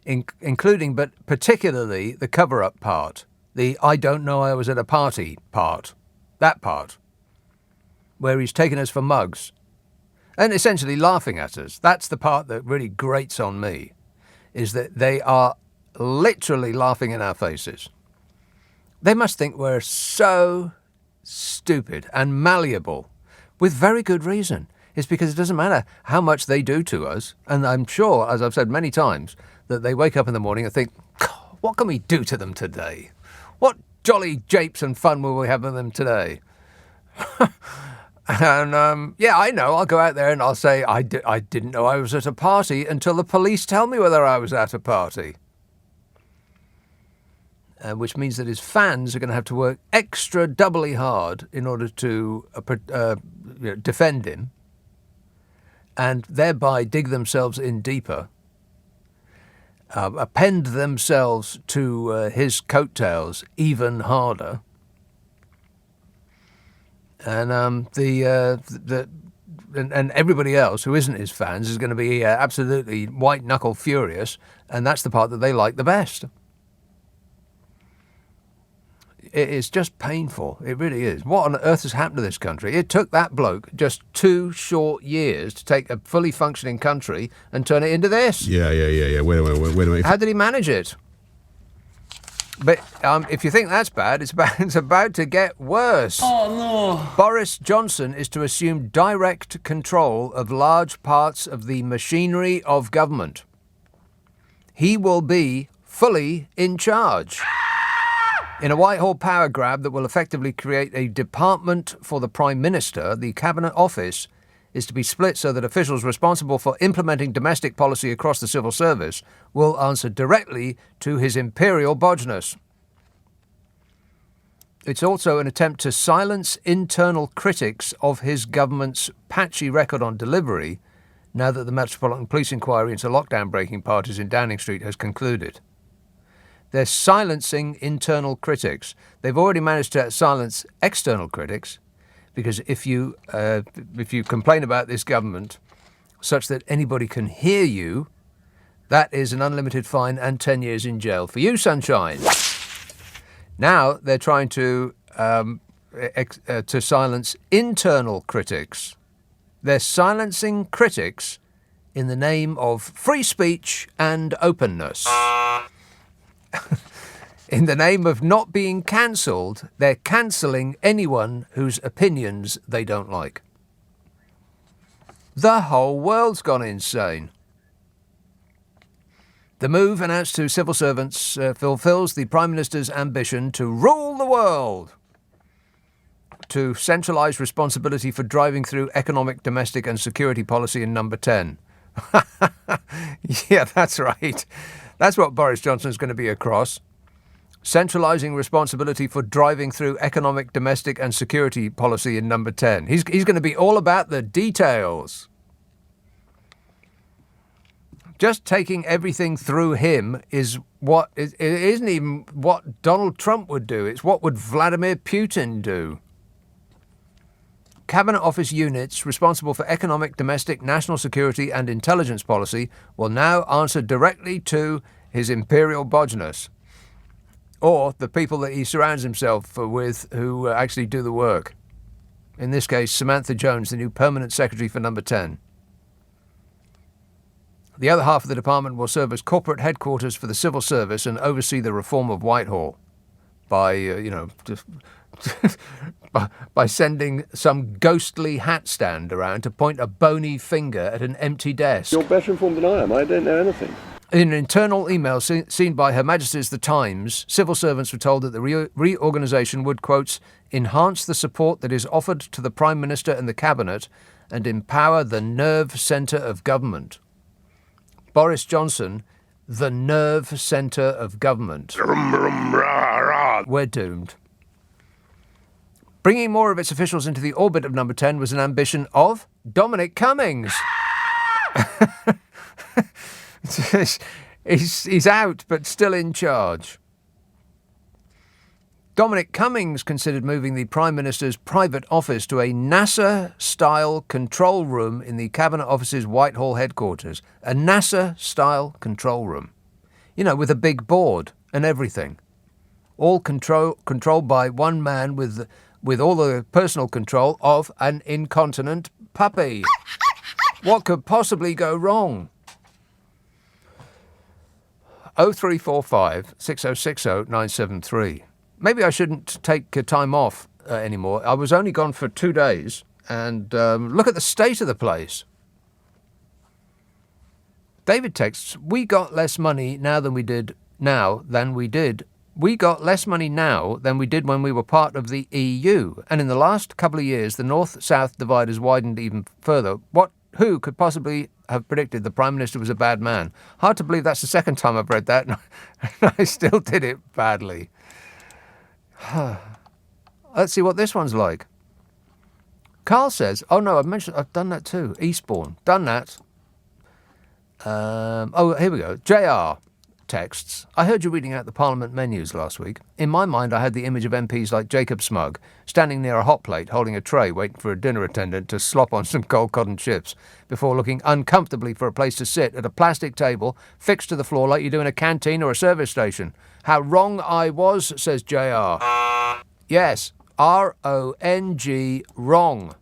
including but particularly the cover-up part, the "I don't know I was at a party" part, that part, where he's taken us for mugs, and essentially laughing at us. That's the part that really grates on me, is that they are literally laughing in our faces. They must think we're so stupid and malleable, with very good reason. It's because it doesn't matter how much they do to us, and I'm sure, as I've said many times, that they wake up in the morning and think, what can we do to them today? What jolly japes and fun will we have with them today? And, I know, I'll go out there and I'll say, I didn't know I was at a party until the police tell me whether I was at a party. Which means that his fans are going to have to work extra doubly hard in order to defend him, and thereby dig themselves in deeper, append themselves to his coattails even harder, and and everybody else who isn't his fans is going to be absolutely white knuckle furious, and that's the part that they like the best. It is just painful. It really is. What on earth has happened to this country? It took that bloke just 2 short years to take a fully functioning country and turn it into this. Yeah. Wait a minute. How did he manage it? But if you think that's bad, it's about to get worse. Oh, no. Boris Johnson is to assume direct control of large parts of the machinery of government. He will be fully in charge. In a Whitehall power grab that will effectively create a department for the Prime Minister, the Cabinet Office is to be split so that officials responsible for implementing domestic policy across the civil service will answer directly to His Imperial Bodgeness. It's also an attempt to silence internal critics of his government's patchy record on delivery now that the Metropolitan Police inquiry into lockdown-breaking parties in Downing Street has concluded. They're silencing internal critics. They've already managed to silence external critics, because if you complain about this government such that anybody can hear you, that is an unlimited fine and 10 years in jail for you, sunshine. Now they're trying to silence internal critics. They're silencing critics in the name of free speech and openness. In the name of not being cancelled, they're cancelling anyone whose opinions they don't like. The whole world's gone insane. The move, announced to civil servants, fulfills the Prime Minister's ambition to rule the world, to centralise responsibility for driving through economic, domestic and security policy in number 10. Yeah, that's right. That's what Boris Johnson's going to be across. Centralising responsibility for driving through economic, domestic and security policy in number 10. He's going to be all about the details. Just taking everything through him is what... It isn't even what Donald Trump would do. It's what would Vladimir Putin do. Cabinet Office units responsible for economic, domestic, national security and intelligence policy will now answer directly to His Imperial Bodgeness, or the people that he surrounds himself with who actually do the work. In this case, Samantha Jones, the new permanent secretary for number 10. The other half of the department will serve as corporate headquarters for the civil service and oversee the reform of Whitehall by, by sending some ghostly hat stand around to point a bony finger at an empty desk. You're better informed than I am. I don't know anything. In an internal email seen by Her Majesty's The Times, civil servants were told that the reorganisation would, quote, enhance the support that is offered to the Prime Minister and the Cabinet and empower the nerve centre of government. Boris Johnson, the nerve centre of government. We're doomed. Bringing more of its officials into the orbit of Number 10 was an ambition of Dominic Cummings. He's out, but still in charge. Dominic Cummings considered moving the Prime Minister's private office to a NASA-style control room in the Cabinet Office's Whitehall headquarters. A NASA-style control room. You know, with a big board and everything. All controlled by one man with all the personal control of an incontinent puppy. What could possibly go wrong? 0345 6060 973. Maybe I shouldn't take time off anymore. I was only gone for 2 days, and look at the state of the place. David texts, we got less money than we did when we were part of the EU. And in the last couple of years, the north-south divide has widened even further. Who could possibly have predicted the Prime Minister was a bad man? Hard to believe that's the second time I've read that, and I still did it badly. Let's see what this one's like. Carl says, oh no, I've done that too. Eastbourne, done that. Here we go. JR texts, I heard you reading out the Parliament menus last week. In my mind, I had the image of MPs like Jacob Smug, standing near a hot plate, holding a tray, waiting for a dinner attendant to slop on some cold cotton chips, before looking uncomfortably for a place to sit at a plastic table fixed to the floor like you do in a canteen or a service station. How wrong I was, says JR. Yes, R-O-N-G, wrong.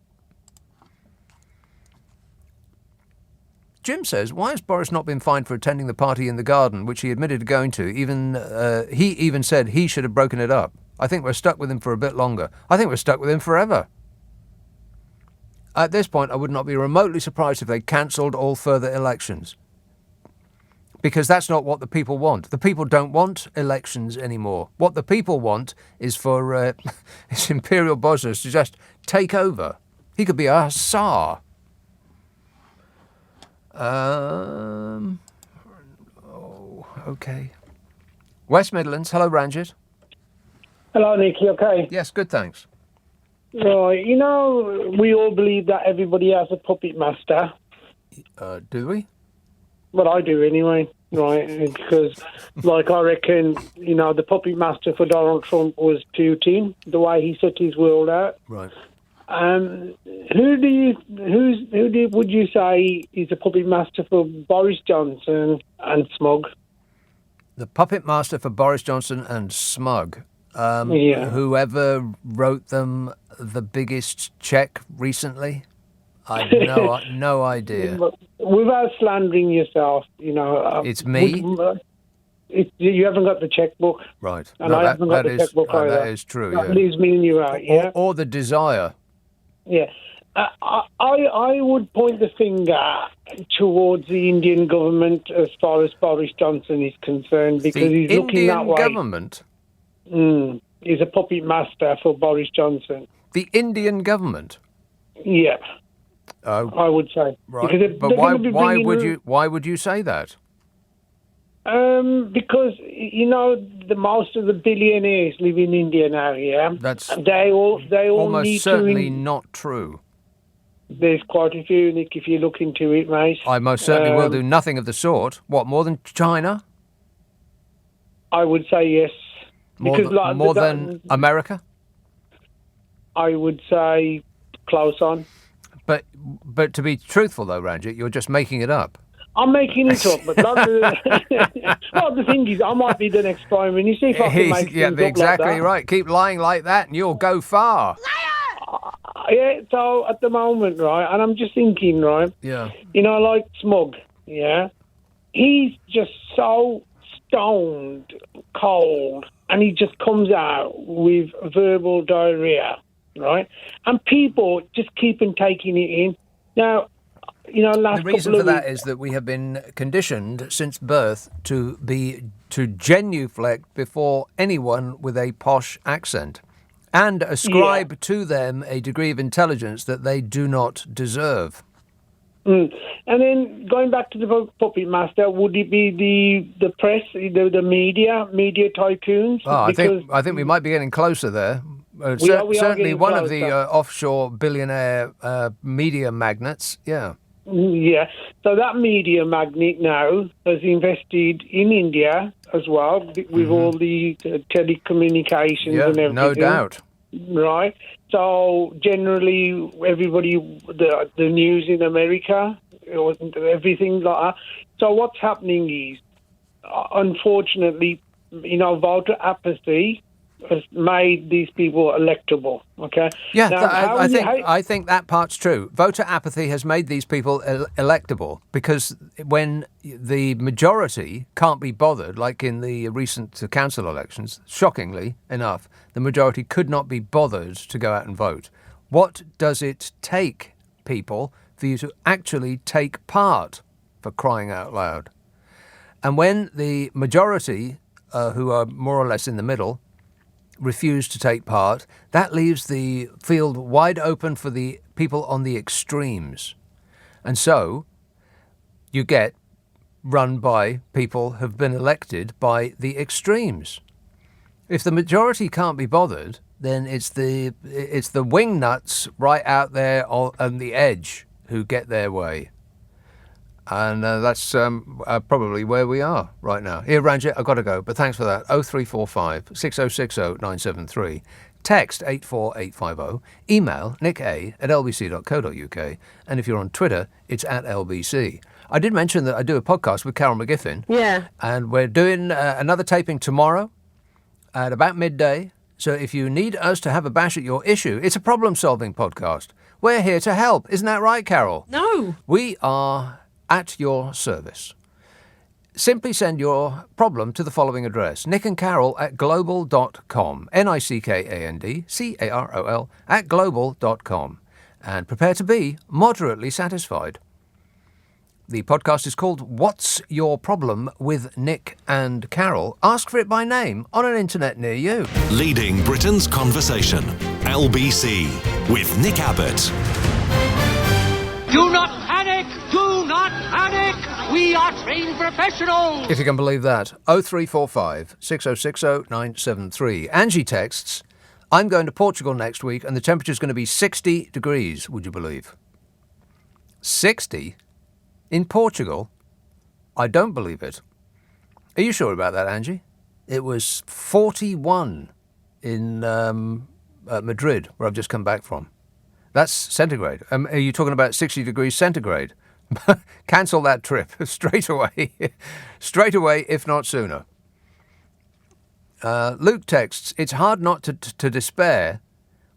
Jim says, why has Boris not been fined for attending the party in the garden, which he admitted to going to? He even said he should have broken it up. I think we're stuck with him for a bit longer. I think we're stuck with him forever. At this point, I would not be remotely surprised if they cancelled all further elections. Because that's not what the people want. The people don't want elections anymore. What the people want is for his imperial bosses to just take over. He could be a Tsar. Okay. West Midlands. Hello, Ranjit. Hello, Nick. You okay? Yes, good, thanks. Right. You know, we all believe that everybody has a puppet master. Do we? Well, I do anyway. Right, because, like, I reckon, you know, the puppet master for Donald Trump was Putin, the way he set his world out. Right. Who would you say is a puppet master for Boris Johnson and Smug? The puppet master for Boris Johnson and Smug. Yeah. Whoever wrote them the biggest cheque recently? I've no idea. Without slandering yourself, you know. It's me? You haven't got the checkbook. Right. And I haven't got the checkbook either. That is true, That leaves me and you out, yeah? Or the desire. Yeah. I would point the finger towards the Indian government as far as Boris Johnson is concerned, because he's looking that way. The Indian government? He's a puppet master for Boris Johnson. The Indian government? Yeah. I would say. Right. But why would you say that? Because, you know, most of the billionaires live in India now, yeah? That's they all almost need certainly not true. There's quite a few, Nick, if you look into it, mate. I most certainly will do nothing of the sort. What, more than China? I would say yes. More than America? I would say close on. But to be truthful, though, Ranjit, you're just making it up. I'm making it up, but well, the thing is, I might be the next Prime Minister if I can make things up exactly like that. Right. Keep lying like that and you'll go far. Yeah, so at the moment, right, and I'm just thinking, right, yeah, you know, like Smug, yeah, he's just so stoned, cold, and he just comes out with verbal diarrhea. right? And people just keep on taking it in. Now, the reason for that is that we have been conditioned since birth to genuflect before anyone with a posh accent and ascribe to them a degree of intelligence that they do not deserve. And then going back to the puppet master, would it be the press, the media tycoons? Oh, I think we might be getting closer there. Certainly one of the offshore billionaire media magnates, yeah. Yeah, so that media magnate now has invested in India as well with all the telecommunications and everything. No doubt. Right. So generally, everybody, the news in America, everything like that. So what's happening is, unfortunately, voter apathy has made these people electable. Okay. Yeah, now, I think that part's true. Voter apathy has made these people electable because when the majority can't be bothered, like in the recent council elections, shockingly enough, the majority could not be bothered to go out and vote. What does it take, people, for you to actually take part, for crying out loud? And when the majority, who are more or less in the middle, refuse to take part, that leaves the field wide open for the people on the extremes. And so you get run by people who've been elected by the extremes. If the majority can't be bothered, then it's the wingnuts right out there on the edge who get their way. And that's probably where we are right now. Here, Ranjit, I've got to go, but thanks for that. 0345 6060 973. Text 84850. Email nick@lbc.co.uk. And if you're on Twitter, it's @LBC. I did mention that I do a podcast with Carol McGiffin. Yeah. And we're doing another taping tomorrow at about midday. So if you need us to have a bash at your issue, it's a problem-solving podcast. We're here to help. Isn't that right, Carol? No. We are at your service. Simply send your problem to the following address, nickandcarol@global.com, nickandcarol @global.com, and prepare to be moderately satisfied. The podcast is called What's Your Problem with Nick and Carol? Ask for it by name on an internet near you. Leading Britain's conversation, LBC, with Nick Abbott. Do not panic! Do not panic! We are trained professionals! If you can believe that. 0345 6060 973. Angie texts, I'm going to Portugal next week and the temperature's going to be 60 degrees, would you believe? 60? In Portugal? I don't believe it. Are you sure about that, Angie? It was 41 in Madrid, where I've just come back from. That's centigrade. Are you talking about 60 degrees centigrade? Cancel that trip straight away. Straight away, if not sooner. Luke texts, it's hard not to despair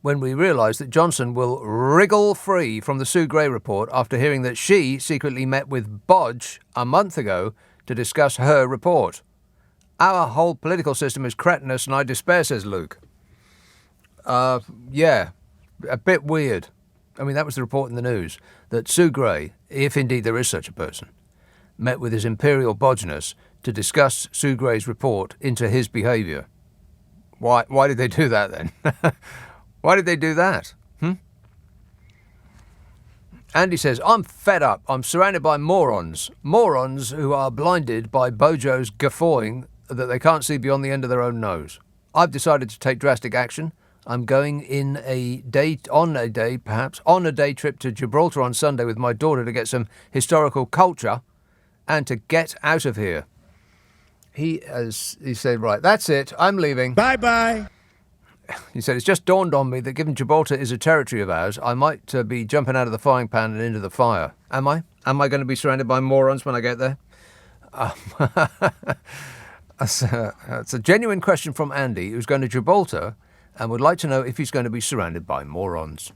when we realise that Johnson will wriggle free from the Sue Gray report after hearing that she secretly met with Bodge a month ago to discuss her report. Our whole political system is cretinous and I despair, says Luke. Yeah, a bit weird. I mean, that was the report in the news, that Sue Gray, if indeed there is such a person, met with his imperial bodgeness to discuss Sue Gray's report into his behaviour. Why did they do that then? Why did they do that? Andy says, I'm fed up. I'm surrounded by morons. Morons who are blinded by Bojo's guffawing that they can't see beyond the end of their own nose. I've decided to take drastic action. I'm going on a day trip to Gibraltar on Sunday with my daughter to get some historical culture and to get out of here. He said, right, that's it. I'm leaving. Bye-bye. He said, it's just dawned on me that given Gibraltar is a territory of ours, I might be jumping out of the frying pan and into the fire. Am I? Am I going to be surrounded by morons when I get there? It's a genuine question from Andy, who's going to Gibraltar and would like to know if he's going to be surrounded by morons.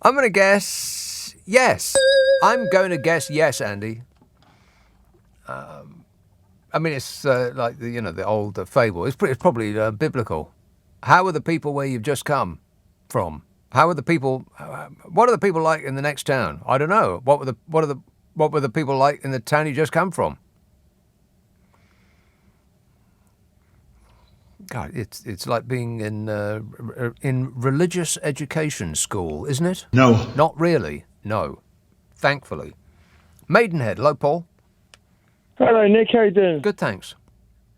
I'm going to guess yes. I'm going to guess yes, Andy. I mean, it's like the old fable. It's probably biblical. How are the people where you've just come from? How are the people? What are the people like in the next town? I don't know. What were the people like in the town you just come from? God, it's like being in religious education school, isn't it? No. Not really. No. Thankfully. Maidenhead. Hello, Paul. Hello, Nick. How you doing? Good, thanks.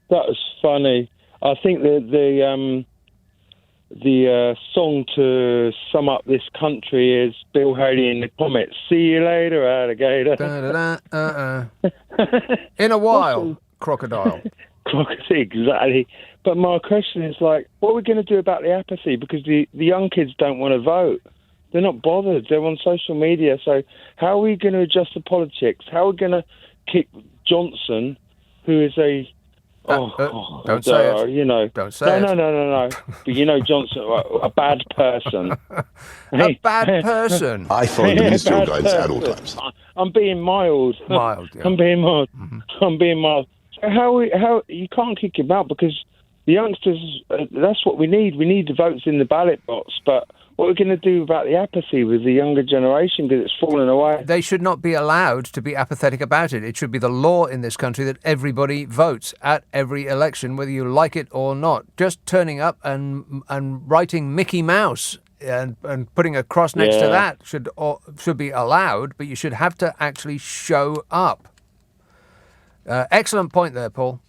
That was funny. I think the song to sum up this country is Bill Haley in the Comets. See you later, alligator. In a while, crocodile. Exactly. But my question is, like, what are we going to do about the apathy? Because the young kids don't want to vote. They're not bothered. They're on social media. So how are we going to adjust the politics? How are we going to kick Johnson, who is a... don't say it. Don't say it. No. But Johnson, a bad person. A bad person. I follow the ministerial guidance at all times. I'm being mild. Mild, yeah. I'm being mild. I'm being mild. So how you can't kick him out, because the youngsters, that's what we need. We need the votes in the ballot box. But what are we going to do about the apathy with the younger generation, because it's falling away? They should not be allowed to be apathetic about it. It should be the law in this country that everybody votes at every election, whether you like it or not. Just turning up and writing Mickey Mouse and putting a cross next to that should be allowed, but you should have to actually show up. Excellent point there, Paul.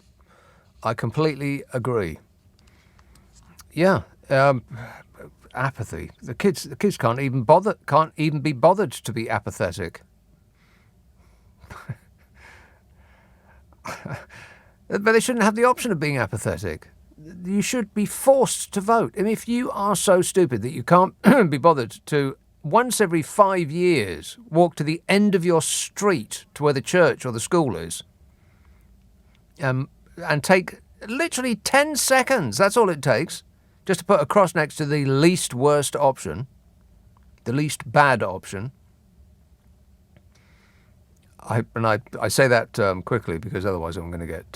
I completely agree. Yeah. Apathy. The kids can't even be bothered to be apathetic. But they shouldn't have the option of being apathetic. You should be forced to vote. I mean, if you are so stupid that you can't be bothered to once every 5 years walk to the end of your street to where the church or the school is, and take literally 10 seconds, that's all it takes, just to put a cross next to the least worst option, the least bad option. I say that quickly because otherwise I'm going to get,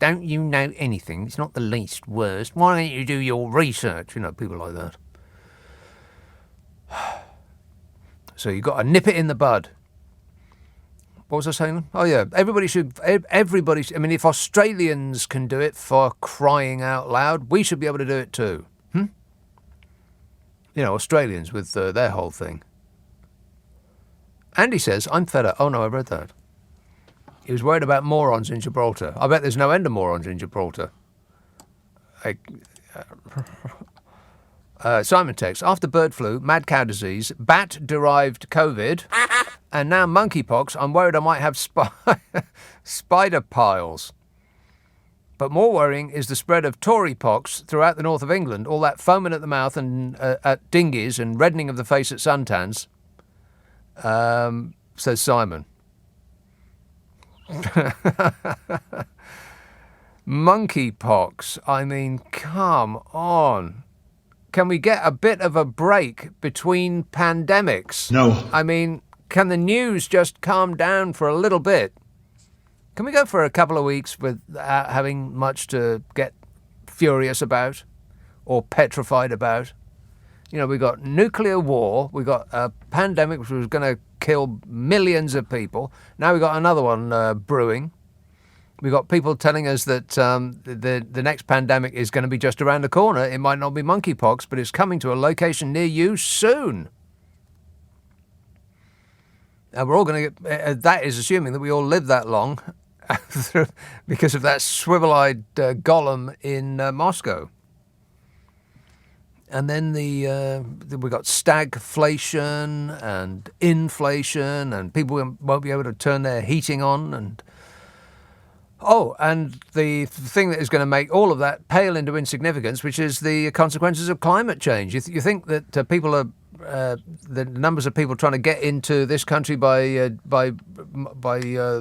don't you know anything? It's not the least worst. Why don't you do your research? People like that. So you've got to nip it in the bud. What was I saying? Oh, yeah. Everybody, I mean, if Australians can do it, for crying out loud, we should be able to do it too. Australians with their whole thing. Andy says, I'm fed up. Oh, no, I read that. He was worried about morons in Gibraltar. I bet there's no end of morons in Gibraltar. Simon texts, after bird flu, mad cow disease, bat-derived COVID, and now monkeypox, I'm worried I might have spider piles. But more worrying is the spread of Tory pox throughout the north of England, all that foaming at the mouth and at dinghies and reddening of the face at suntans, says Simon. Monkeypox, I mean, come on. Can we get a bit of a break between pandemics? No. I mean, can the news just calm down for a little bit? Can we go for a couple of weeks without having much to get furious about or petrified about? We got nuclear war, we got a pandemic which was going to kill millions of people. Now we got another one brewing. We got people telling us that the next pandemic is going to be just around the corner. It might not be monkeypox, but it's coming to a location near you soon. And we're all going to get... that is assuming that we all live that long because of that swivel-eyed golem in Moscow. And then we got stagflation and inflation, and people won't be able to turn their heating on, and the thing that is going to make all of that pale into insignificance, which is the consequences of climate change. You think that people are the numbers of people trying to get into this country by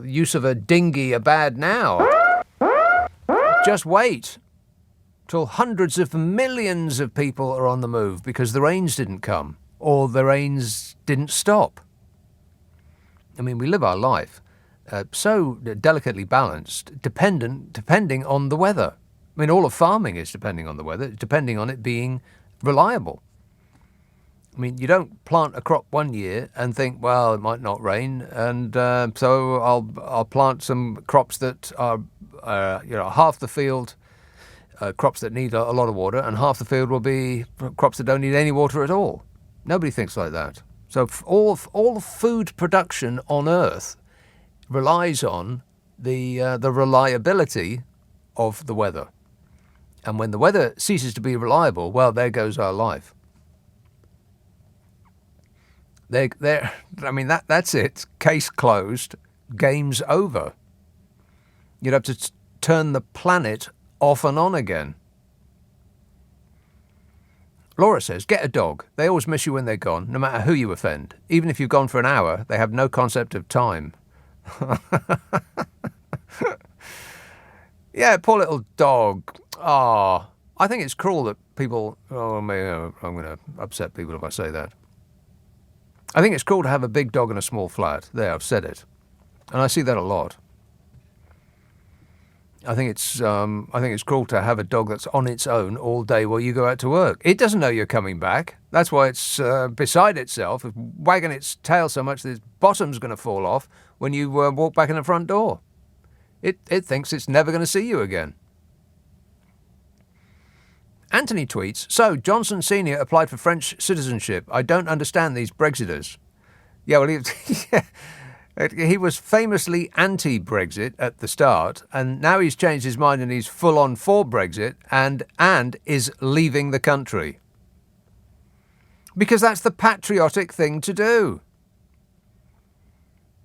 use of a dinghy are bad now? Just wait till hundreds of millions of people are on the move because the rains didn't come or the rains didn't stop. I mean, we live our life. so delicately balanced, depending on the weather. I mean, all of farming is depending on the weather, depending on it being reliable. I mean, you don't plant a crop one year and think, well, it might not rain, and so I'll plant some crops that are, half the field, crops that need a lot of water, and half the field will be crops that don't need any water at all. Nobody thinks like that. So all food production on Earth relies on the reliability of the weather. And when the weather ceases to be reliable, well, there goes our life. That's it. Case closed. Game's over. You'd have to turn the planet off and on again. Laura says, get a dog. They always miss you when they're gone, no matter who you offend. Even if you've gone for an hour, they have no concept of time. Yeah, poor little dog. Ah, I think it's cruel that people... I'm going to upset people if I say that. I think it's cool to have a big dog in a small flat. There, I've said it. And I see that a lot. I think it's cruel to have a dog that's on its own all day while you go out to work. It doesn't know you're coming back. That's why it's beside itself, wagging its tail so much that its bottom's going to fall off when you walk back in the front door. It thinks it's never going to see you again. Anthony tweets, so Johnson Sr. applied for French citizenship. I don't understand these Brexiters. Yeah, well, he was famously anti-Brexit at the start, and now he's changed his mind and he's full-on for Brexit and is leaving the country. Because that's the patriotic thing to do.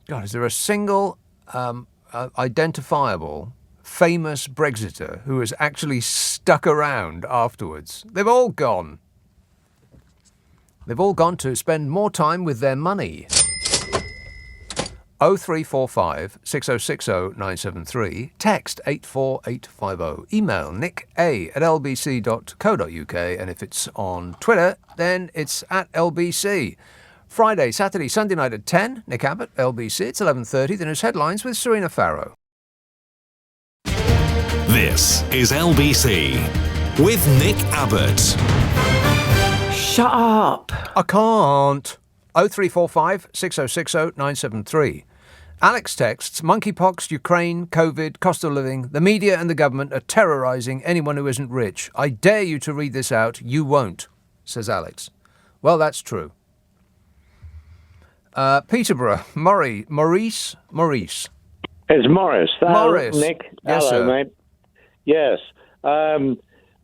God, is there a single identifiable famous Brexiter who has actually stuck around afterwards? They've all gone. They've all gone to spend more time with their money. 0345 6060 973. Text 84850. Email nick@lbc.co.uk. And if it's on Twitter, then it's @LBC. Friday, Saturday, Sunday night at 10. Nick Abbott, LBC. It's 11:30. The news headlines with Serena Farrow. This is LBC with Nick Abbott. Shut up. I can't. 0345 6060 973. Alex texts, monkeypox, Ukraine, COVID, cost of living. The media and the government are terrorising anyone who isn't rich. I dare you to read this out. You won't, says Alex. Well, that's true. Peterborough, Maurice. It's Morris. Morris. Nick. Yes, hello, sir. mate. Yes.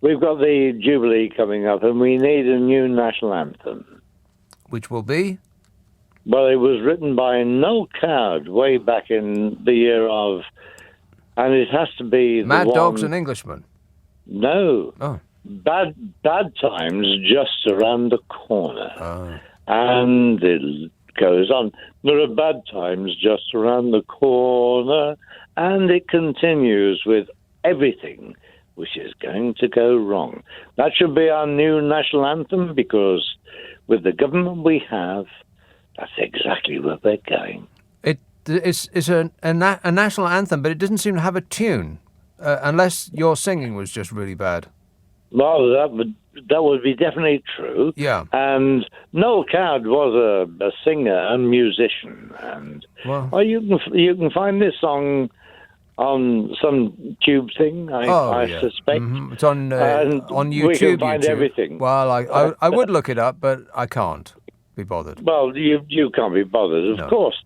We've got the Jubilee coming up, and we need a new national anthem. Which will be? Well, it was written by Noel Coward way back in the year of, and it has to be the Mad one, Dogs and Englishmen. No. Oh. Bad Times Just Around the Corner. Oh. And it goes on. There are bad times just around the corner, and it continues with everything which is going to go wrong. That should be our new national anthem, because with the government we have, that's exactly where we're going. It's a national anthem, but it doesn't seem to have a tune, unless your singing was just really bad. Well, that would be definitely true. Yeah. And Noel Coward was a singer and musician, and you can find this song on some tube thing. I suspect it's on YouTube. We can find YouTube. everything. Well, I would look it up, but I can't be bothered. Well, you can't be bothered, of course,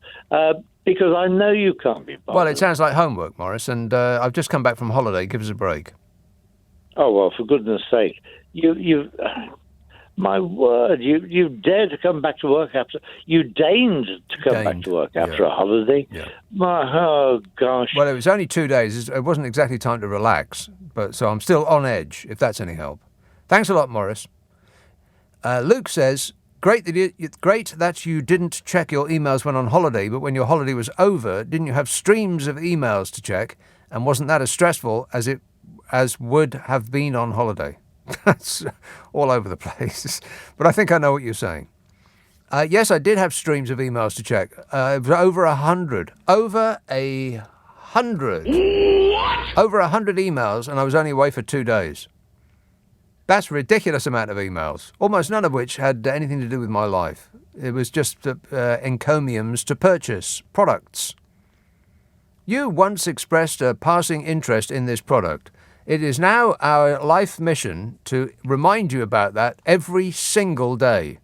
because I know you can't be bothered. Well, it sounds like homework, Morris, and I've just come back from holiday. Give us a break. Oh, well, for goodness sake. You my word, you dared to come back to work after, you deigned to come back to work after a holiday. Yeah. Oh, gosh. Well, it was only 2 days. It wasn't exactly time to relax, but so I'm still on edge, if that's any help. Thanks a lot, Morris. Luke says, great that you didn't check your emails when on holiday, but when your holiday was over, didn't you have streams of emails to check? And wasn't that as stressful as would have been on holiday? That's all over the place. But I think I know what you're saying. Yes, I did have streams of emails to check. Over 100. Over 100. Over 100 emails, and I was only away for 2 days. That's a ridiculous amount of emails, almost none of which had anything to do with my life. It was just encomiums to purchase products. You once expressed a passing interest in this product. It is now our life mission to remind you about that every single day.